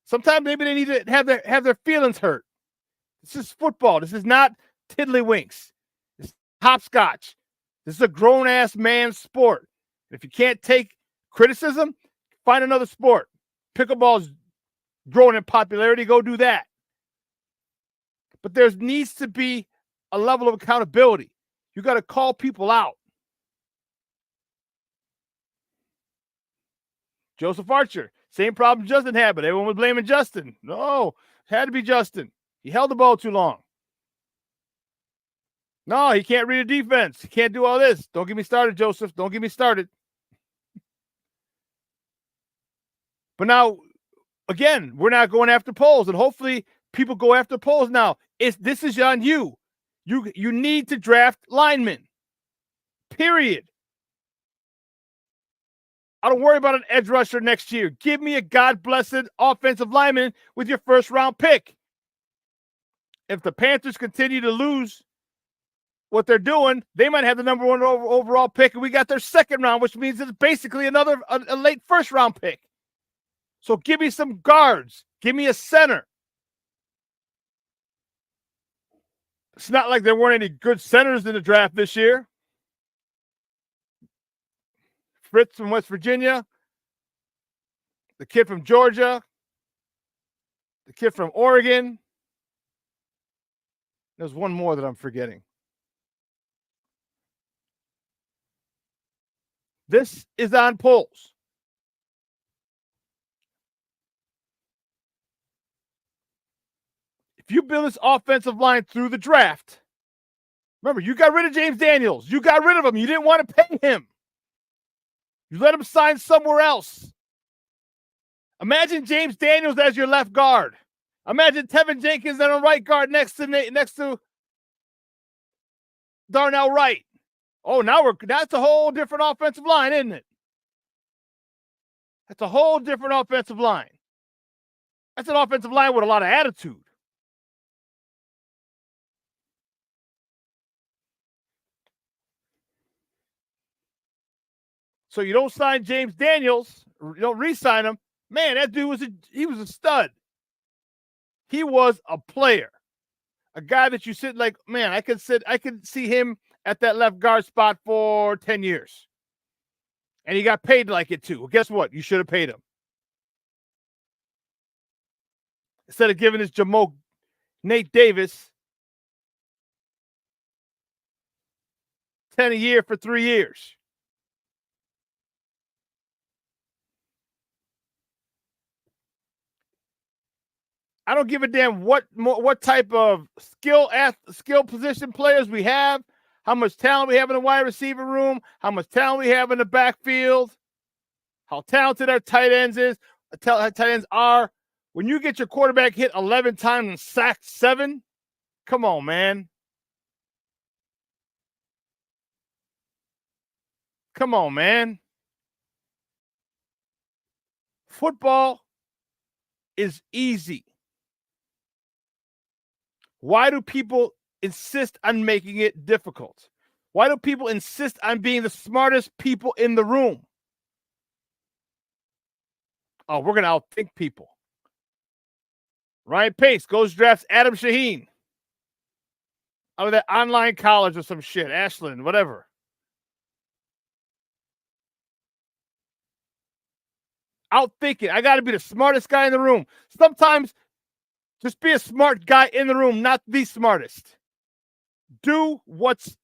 Sometimes maybe they need to have their feelings hurt. This is football. This is not tiddlywinks. It's hopscotch. This is a grown-ass man sport. If you can't take criticism, find another sport. Pickleball's growing in popularity. Go do that. But there needs to be a level of accountability. You got to call people out. Joseph Archer, same problem Justin had, but everyone was blaming Justin. No, it had to be Justin. He held the ball too long. No, he can't read a defense. He can't do all this. Don't get me started, Joseph. Don't get me started. But now, again, we're not going after polls, and hopefully people go after polls now. This is on you. You need to draft linemen. Period. I don't worry about an edge rusher next year. Give me a God-blessed offensive lineman with your first-round pick. If the Panthers continue to lose what they're doing, they might have the number 1 overall pick, and we got their second round, which means it's basically a late first-round pick. So give me some guards. Give me a center. It's not like there weren't any good centers in the draft this year. Fritz from West Virginia, the kid from Georgia, the kid from Oregon. There's one more that I'm forgetting. This is on polls. If you build this offensive line through the draft, remember, you got rid of James Daniels. You got rid of him. You didn't want to pay him. You let him sign somewhere else. Imagine James Daniels as your left guard. Imagine Tevinjenkins on right guard next to Darnell Wright. Oh, that's a whole different offensive line, isn't it? That's a whole different offensive line. That's an offensive line with a lot of attitude. So you don't sign James Daniels, you don't re-sign him. Man, that dude was a stud. He was a player. A guy that you sit like, man, I could see him at that left guard spot for 10 years. And he got paid like it too. Well, guess what? You should have paid him. Instead of giving this Jamoke Nate Davis $10 a year for 3 years. I don't give a damn what type of skill position players we have, how much talent we have in the wide receiver room, how much talent we have in the backfield, how talented our tight ends are. When you get your quarterback hit 11 times and sacked 7, come on, man. Come on, man. Football is easy. Why do people insist on making it difficult? Why do people insist on being the smartest people in the room? Oh, we're going to outthink people. Ryan Pace goes drafts Adam Shaheen out of that online college or some shit, Ashland, whatever. Outthink it. I got to be the smartest guy in the room. Sometimes just be a smart guy in the room, not the smartest. Do what's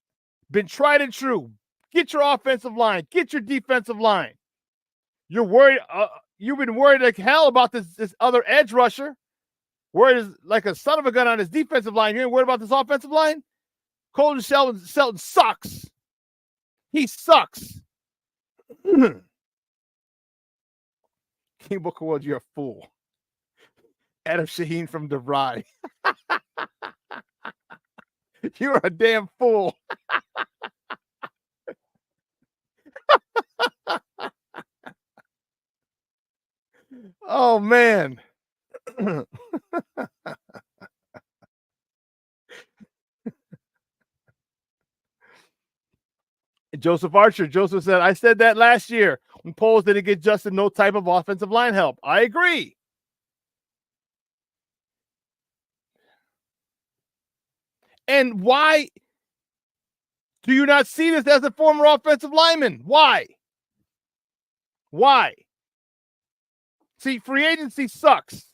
been tried and true. Get your offensive line. Get your defensive line. You're worried. You've been worried like hell about this other edge rusher. Worried like a son of a gun on his defensive line. You ain't worried about this offensive line? Colton Shelton sucks. He sucks. King Booker Woods, you're a fool. Adam Shaheen from DeVry. You're a damn fool. Oh, man. Joseph Archer. Joseph said, I said that last year when Poles didn't get Justin no type of offensive line help. I agree. And why do you not see this as a former offensive lineman? Why? Why? See, free agency sucks.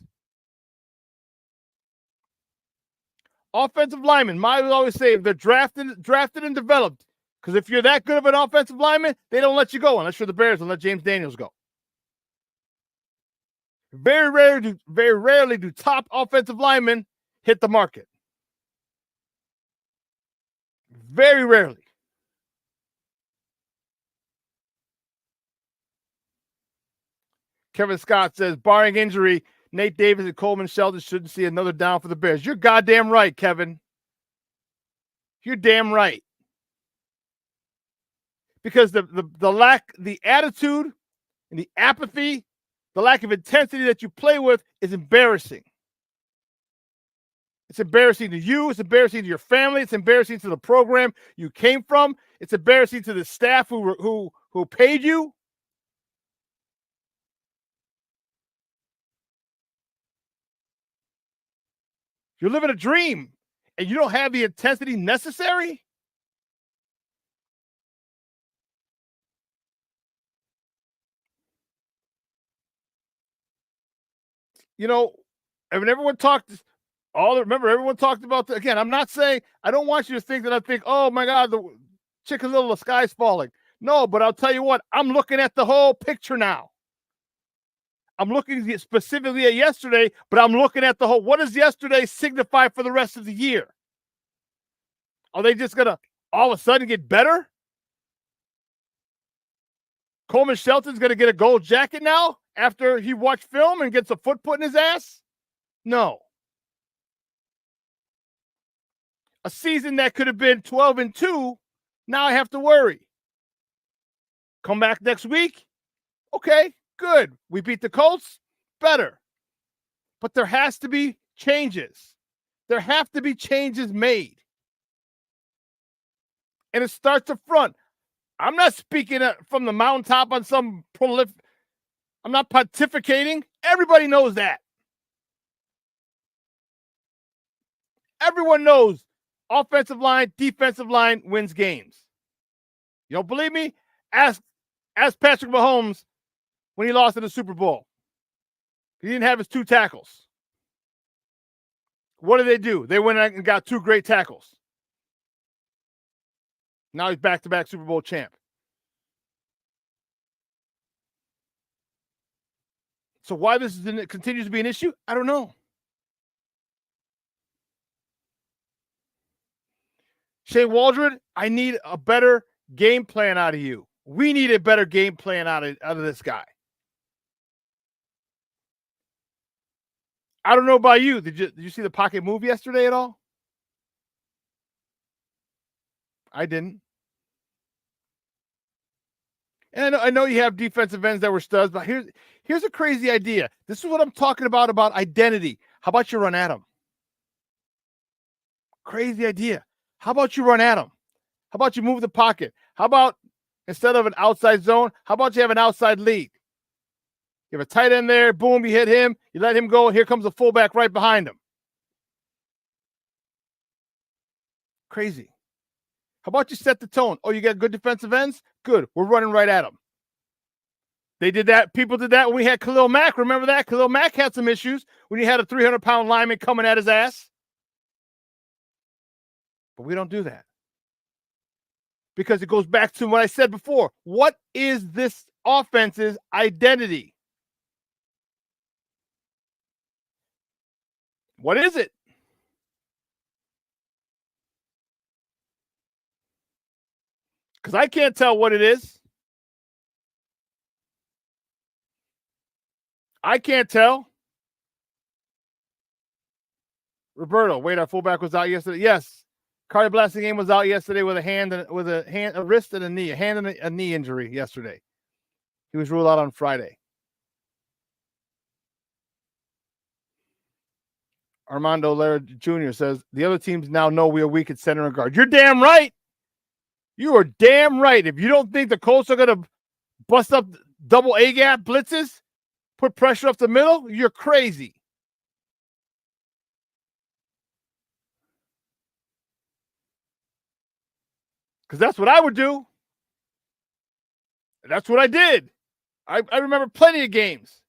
Offensive linemen, I would always say, they're drafted and developed. Because if you're that good of an offensive lineman, they don't let you go unless you're the Bears and let James Daniels go. Very rarely do top offensive linemen hit the market. Very rarely. Kevin Scott says, barring injury, Nate Davis and Coleman Shelton shouldn't see another down for the Bears. You're goddamn right, Kevin. You're damn right. Because the attitude and the apathy, the lack of intensity that you play with is embarrassing. It's embarrassing to you. It's embarrassing to your family. It's embarrassing to the program you came from. It's embarrassing to the staff who paid you. You're living a dream, and you don't have the intensity necessary? You know, and everyone talked about the, again, I'm not saying, I don't want you to think that I think, oh my God, the Chica Little, the sky's falling. No, but I'll tell you what, I'm looking at the whole picture now. I'm looking specifically at yesterday, but I'm looking at the whole, what does yesterday signify for the rest of the year? Are they just going to all of a sudden get better? Coleman Shelton's going to get a gold jacket now after he watched film and gets a foot put in his ass? No. A season that could have been 12-2, now I have to worry. Come back next week? Okay, good. We beat the Colts? Better. But there has to be changes. There have to be changes made. And it starts up front. I'm not speaking from the mountaintop on some prolific. I'm not pontificating. Everybody knows that. Everyone knows offensive line, defensive line wins games. You don't believe me? Ask Patrick Mahomes when he lost in the Super Bowl. He didn't have his 2 tackles. What did they do? They went and got 2 great tackles. Now he's back-to-back Super Bowl champ. So why this continues to be an issue, I don't know. Shane Waldron, I need a better game plan out of you. We need a better game plan out of this guy. I don't know about you. Did you see the pocket move yesterday at all? I didn't. And I know you have defensive ends that were studs, but here's a crazy idea. This is what I'm talking about identity. How about you run at him? Crazy idea. How about you run at him? How about you move the pocket? How about instead of an outside zone, how about you have an outside lead? You have a tight end there, boom, you hit him, you let him go, here comes the fullback right behind him. Crazy. How about you set the tone? Oh, you got good defensive ends? Good. We're running right at them. They did that. People did that when we had Khalil Mack. Remember that? Khalil Mack had some issues when he had a 300-pound lineman coming at his ass. But we don't do that. Because it goes back to what I said before. What is this offense's identity? What is it? Because I can't tell what it is. I can't tell. Roberto, wait, our fullback was out yesterday. Yes. Cardi Blasting game was out yesterday with a wrist and a knee, a knee injury yesterday. He was ruled out on Friday. Armando Lara Jr. says, the other teams now know we are weak at center and guard. You're damn right. You are damn right. If you don't think the Colts are going to bust up double A-gap blitzes, put pressure up the middle, you're crazy. Because that's what I would do. That's what I did. I remember plenty of games.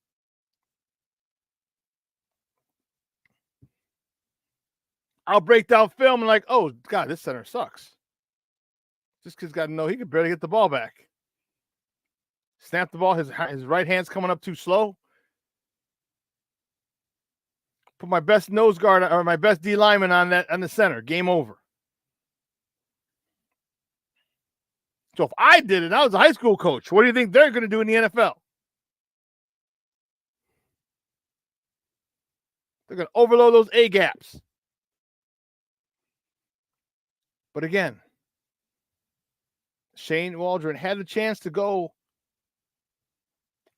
I'll break down film and like, oh, God, this center sucks. This kid's got to know he could barely get the ball back. Snap the ball. His right hand's coming up too slow. Put my best nose guard or my best D lineman on the center. Game over. So if I did it, I was a high school coach. What do you think they're going to do in the NFL? They're going to overload those A gaps. But again, Shane Waldron had the chance to go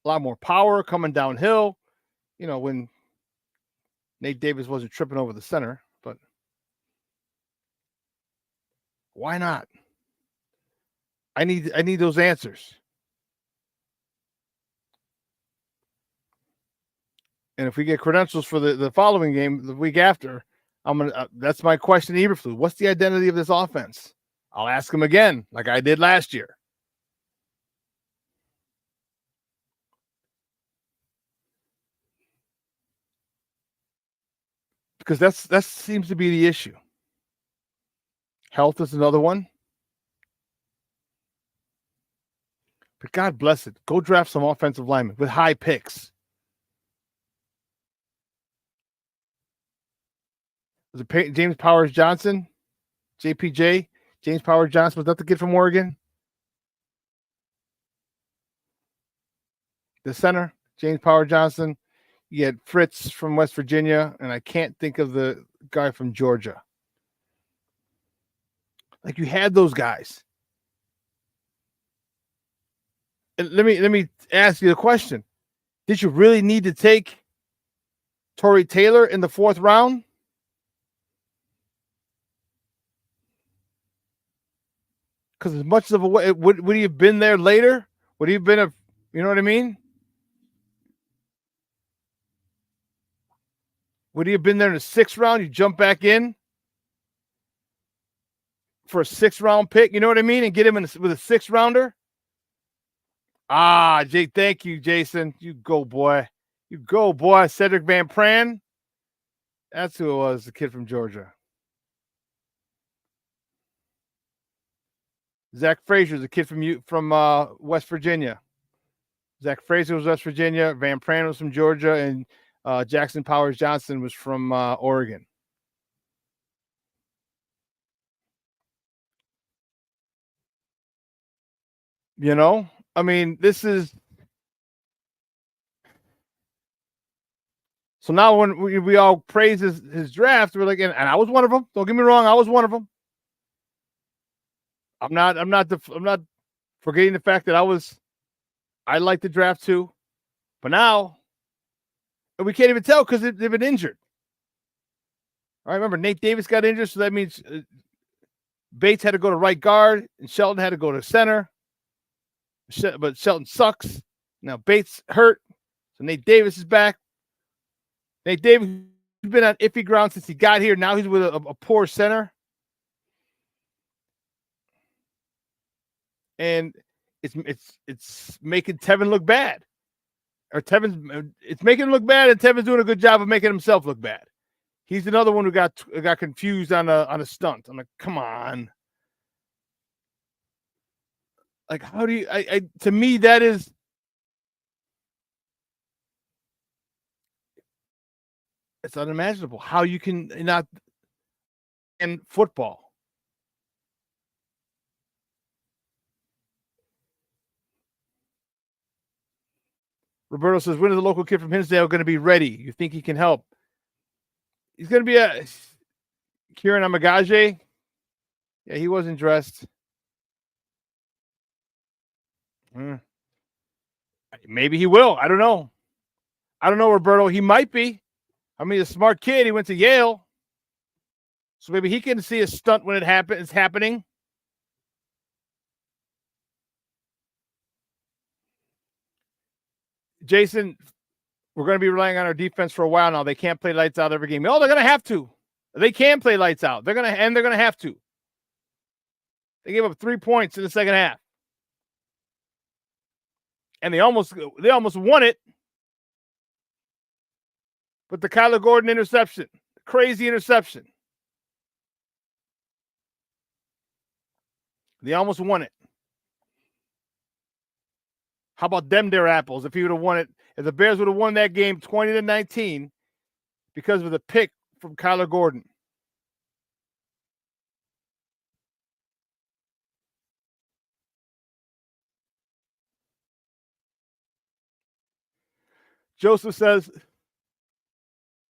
a lot more power coming downhill, when Nate Davis wasn't tripping over the center. But why not? I need those answers. And if we get credentials for the following game the week after, that's my question to Eberflus. What's the identity of this offense? I'll ask him again, like I did last year. Because that seems to be the issue. Health is another one. But God bless it. Go draft some offensive linemen with high picks. Was it James Powers Johnson? JPJ? James Powers Johnson. Was that the kid from Oregon? The center, James Powers Johnson. You had Fritz from West Virginia, and I can't think of the guy from Georgia. Like, you had those guys. And let me ask you a question. Did you really need to take Torrey Taylor in the 4th round? Because as much of a way, would he have been there later? Would he have been you know what I mean? Would he have been there in the 6th round? You jump back in for a 6th round pick, you know what I mean? And get him with a 6th rounder? Jake, thank you, Jason. You go, boy. You go, boy. Cedric Van Pran. That's who it was, the kid from Georgia. Zach Frazier, the kid from West Virginia. Zach Frazier was West Virginia. Van Pran was from Georgia, and Jackson Powers Johnson was from Oregon. I mean, this is. So now when we all praise his draft, we're like, and I was one of them. Don't get me wrong, I was one of them. I'm not forgetting the fact that I liked the draft too, but now we can't even tell because they've been injured. All right, remember Nate Davis got injured, so that means Bates had to go to right guard and Shelton had to go to center. But Shelton sucks. Now Bates hurt, so Nate Davis is back. Nate Davis has been on iffy ground since he got here. Now he's with a poor center. And it's making Tevin look bad. It's making him look bad, and Tevin's doing a good job of making himself look bad. He's another one who got confused on a stunt. I'm like, come on. Like, how do you to me that is it's unimaginable how you can not in football. Roberto says, when is the local kid from Hinsdale going to be ready? You think he can help? He's going to be a Kieran Amagaje. Yeah, he wasn't dressed. Maybe he will. I don't know. Roberto. He might be. I mean, a smart kid. He went to Yale. So maybe he can see a stunt when it's happening. Jason, we're going to be relying on our defense for a while now. They can't play lights out every game. Oh, they're going to have to. They can play lights out. They're going to have to. They gave up 3 points in the second half. And they almost won it. But the Kyler Gordon interception, crazy interception. They almost won it. How about them their apples? If he would have won it, if the Bears would have won that game 20-19 because of the pick from Kyler Gordon. Joseph says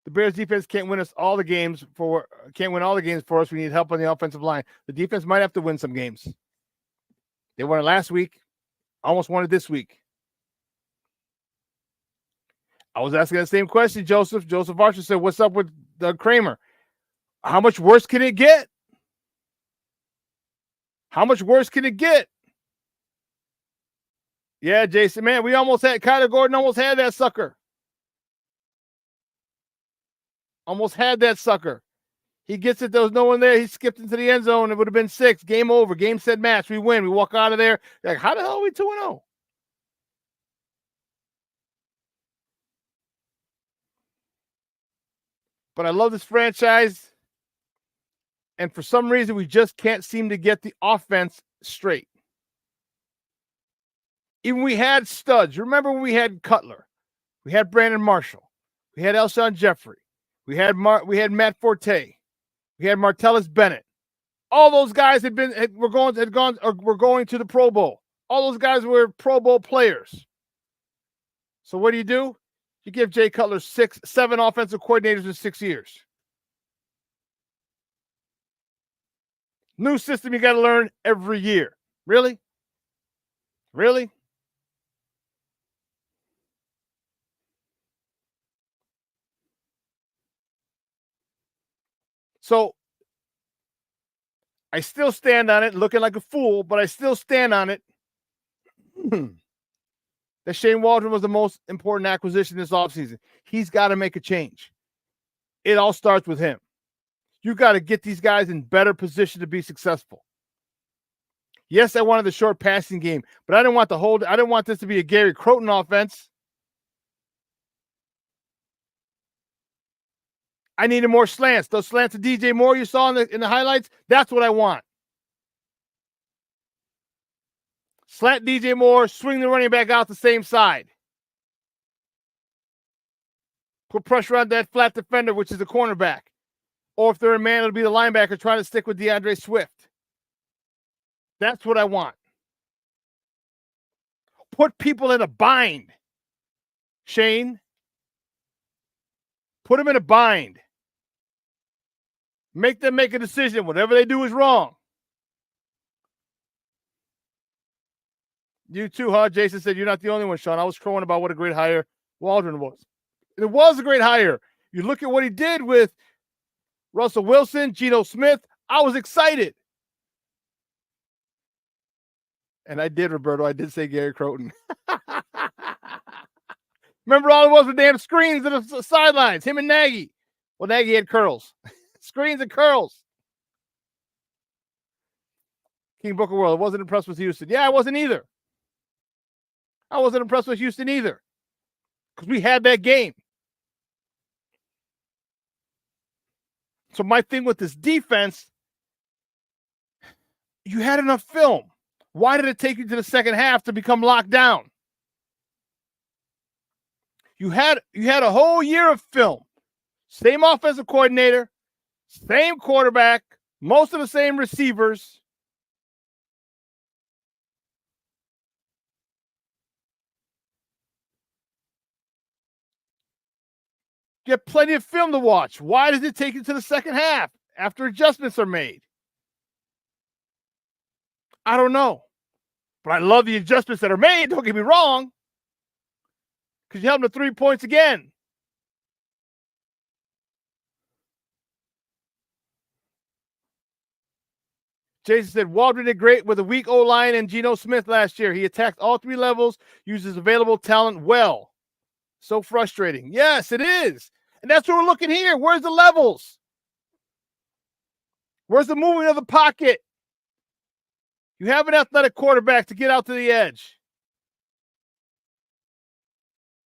the Bears defense can't win all the games for us. We need help on the offensive line. The defense might have to win some games. They won it last week, almost won it this week. I was asking that same question, Joseph. Joseph Archer said, "What's up with Doug Kramer? How much worse can it get? How much worse can it get?" Yeah, Jason, man, we almost had Kyler Gordon almost had that sucker. Almost had that sucker. He gets it. There was no one there. He skipped into the end zone. It would have been 6. Game over. Game, set, match. We win. We walk out of there. Like, how the hell are we 2-0? But I love this franchise. And for some reason, we just can't seem to get the offense straight. Even we had studs. Remember when we had Cutler? We had Brandon Marshall. We had Alshon Jeffrey. We had Matt Forte. We had Martellus Bennett. All those guys were going to the Pro Bowl. All those guys were Pro Bowl players. So what do? You give Jay Cutler 7 offensive coordinators in 6 years. New system you got to learn every year. Really? Really? So I still stand on it, looking like a fool, but I still stand on it that Shane Waldron was the most important acquisition this offseason. He's got to make a change. It all starts with him. You got to get these guys in better position to be successful. Yes, I wanted the short passing game, but I didn't want this to be a Gary Croton offense. I needed more slants. Those slants of DJ Moore you saw in the highlights, that's what I want. Slant DJ Moore, swing the running back out the same side. Put pressure on that flat defender, which is the cornerback. Or if they're a man, it'll be the linebacker trying to stick with DeAndre Swift. That's what I want. Put people in a bind, Shane. Put them in a bind. Make them make a decision. Whatever they do is wrong. You too, huh? Jason said, you're not the only one, Shawn. I was crowing about what a great hire Waldron was. It was a great hire. You look at what he did with Russell Wilson, Geno Smith. I was excited. And I did, Roberto. I did say Gary Croton. Remember all it was with damn screens at the sidelines, him and Nagy. Well, Nagy had curls. Screens and curls. King Booker World, I wasn't impressed with Houston. Yeah, I wasn't either. I wasn't impressed with Houston either. Because we had that game. So my thing with this defense, you had enough film. Why did it take you to the second half to become locked down? You had a whole year of film. Same offensive coordinator, same quarterback, most of the same receivers. You have plenty of film to watch. Why does it take you to the second half after adjustments are made? I don't know. But I love the adjustments that are made. Don't get me wrong. Because you held them to 3 points again. Jason said, Waldron did great with a weak O-line and Geno Smith last year. He attacked all 3 levels, uses available talent well. So frustrating. Yes, it is. And that's what we're looking here. Where's the levels? Where's the movement of the pocket? You have an athletic quarterback to get out to the edge.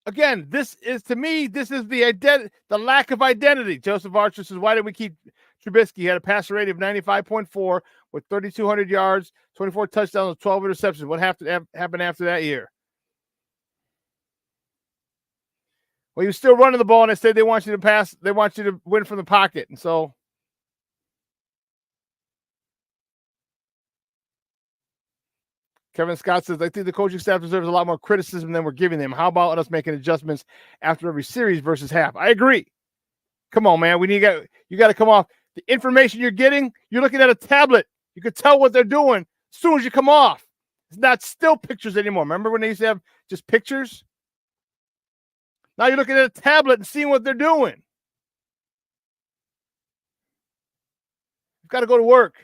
Again, this is, to me, this is the lack of identity. Joseph Archer says, why did we keep Trubisky? He had a passer rating of 95.4 with 3,200 yards, 24 touchdowns, 12 interceptions. What happened after that year? Well, he was still running the ball, and they said they want you to pass. They want you to win from the pocket. And so Kevin Scott says, I think the coaching staff deserves a lot more criticism than we're giving them. How about us making adjustments after every series versus half? I agree. Come on, man. You got to come off. The information you're getting, you're looking at a tablet. You can tell what they're doing as soon as you come off. It's not still pictures anymore. Remember when they used to have just pictures? Now you're looking at a tablet and seeing what they're doing. You've got to go to work.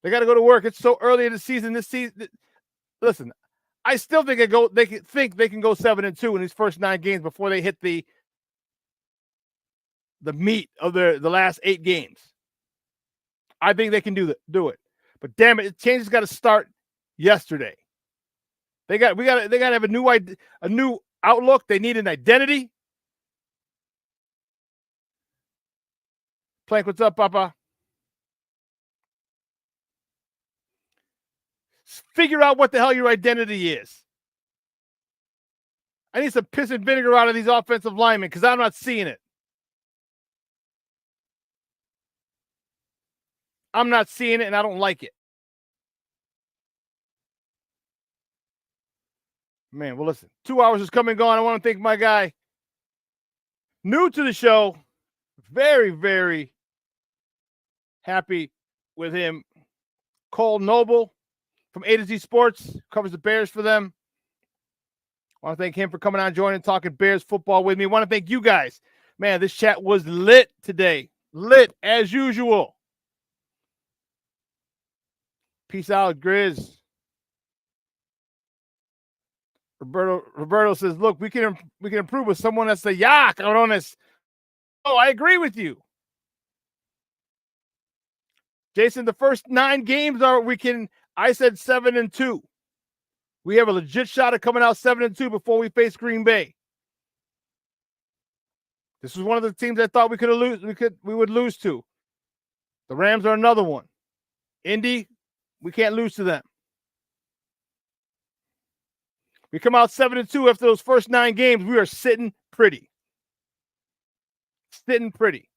They got to go to work. It's so early in the season. This season, listen, I still think they can go 7-2 in these first 9 games before they hit the meat of the last 8 games. I think they can do it. But damn it, changes got to start yesterday. They got to have a new outlook. They need an identity. Plank, what's up, Papa? Figure out what the hell your identity is. I need some piss and vinegar out of these offensive linemen because I'm not seeing it. I'm not seeing it, and I don't like it. Man, well, listen, 2 hours is coming and gone. I want to thank my guy, new to the show. Very, very happy with him. Cole Noble from A to Z Sports, covers the Bears for them. I want to thank him for coming on, joining, talking Bears football with me. I want to thank you guys. Man, this chat was lit today. Lit as usual. Peace out, Grizz. Roberto says, look, we can improve with someone that's the yak out on this. Oh, I agree with you. Jason, the first 9 games I said 7-2. We have a legit shot at coming out 7-2 before we face Green Bay. This was one of the teams I thought we would lose to. The Rams are another one. Indy, we can't lose to them. We come out 7-2 after those first 9 games. We are sitting pretty. Sitting pretty.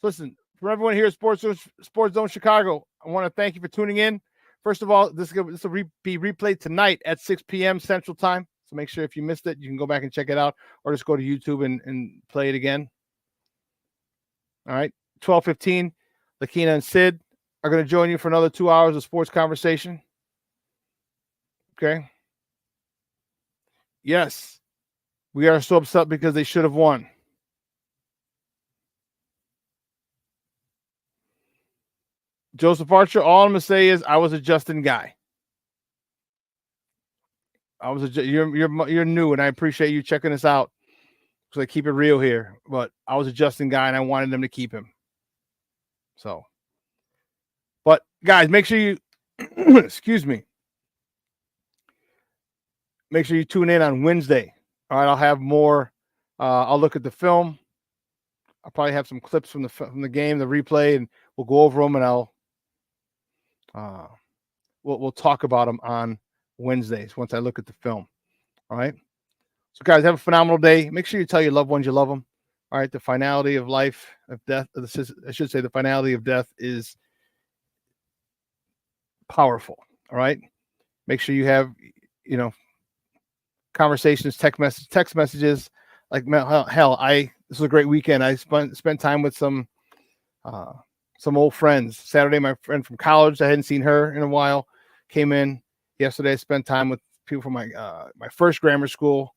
Listen, for everyone here at Sports Zone Chicago, I want to thank you for tuning in. First of all, this will be replayed tonight at 6 p.m. Central Time. So make sure if you missed it, you can go back and check it out, or just go to YouTube and play it again. All right, 12:15, Lakina and Sid are going to join you for another 2 hours of sports conversation. Okay. Yes, we are so upset because they should have won. Joseph Archer, all I'm going to say is I was a Justin guy. You're new, and I appreciate you checking us out. So I keep it real here. But I was a Justin guy, and I wanted them to keep him. So, but guys, make sure you excuse me. Make sure you tune in on Wednesday. All right, I'll have more. I'll look at the film. I'll probably have some clips from the game, the replay, and we'll go over them, and we'll talk about them on Wednesdays once I look at the film. All right. So, guys, have a phenomenal day. Make sure you tell your loved ones you love them. All right. The finality of life, of death. I should say the finality of death is powerful. All right. Make sure you have, conversations, text messages. Like hell, this was a great weekend. I spent time with some old friends. Saturday, my friend from college, I hadn't seen her in a while, came in. Yesterday, I spent time with people from my first grammar school.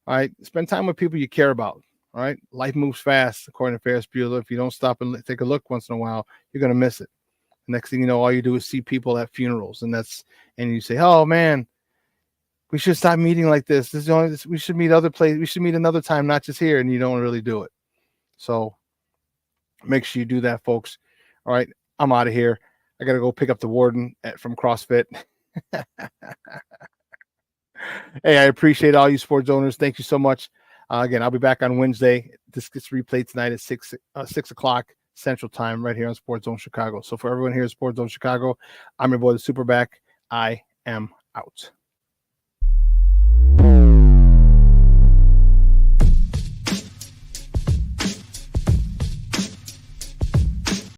All right, spend time with people you care about. All right, life moves fast, according to Ferris Bueller. If you don't stop and take a look once in a while, you're gonna miss it. Next thing you know, all you do is see people at funerals, and you say, "Oh man, we should stop meeting like this. We should meet other places. We should meet another time, not just here." And you don't really do it. So make sure you do that, folks. All right, I'm out of here. I got to go pick up the warden from CrossFit. Hey, I appreciate all you sports owners. Thank you so much. Again, I'll be back on Wednesday. This gets replayed tonight at 6 o'clock Central Time right here on Sports Zone Chicago. So for everyone here at Sports Zone Chicago, I'm your boy, the Superback. I am out.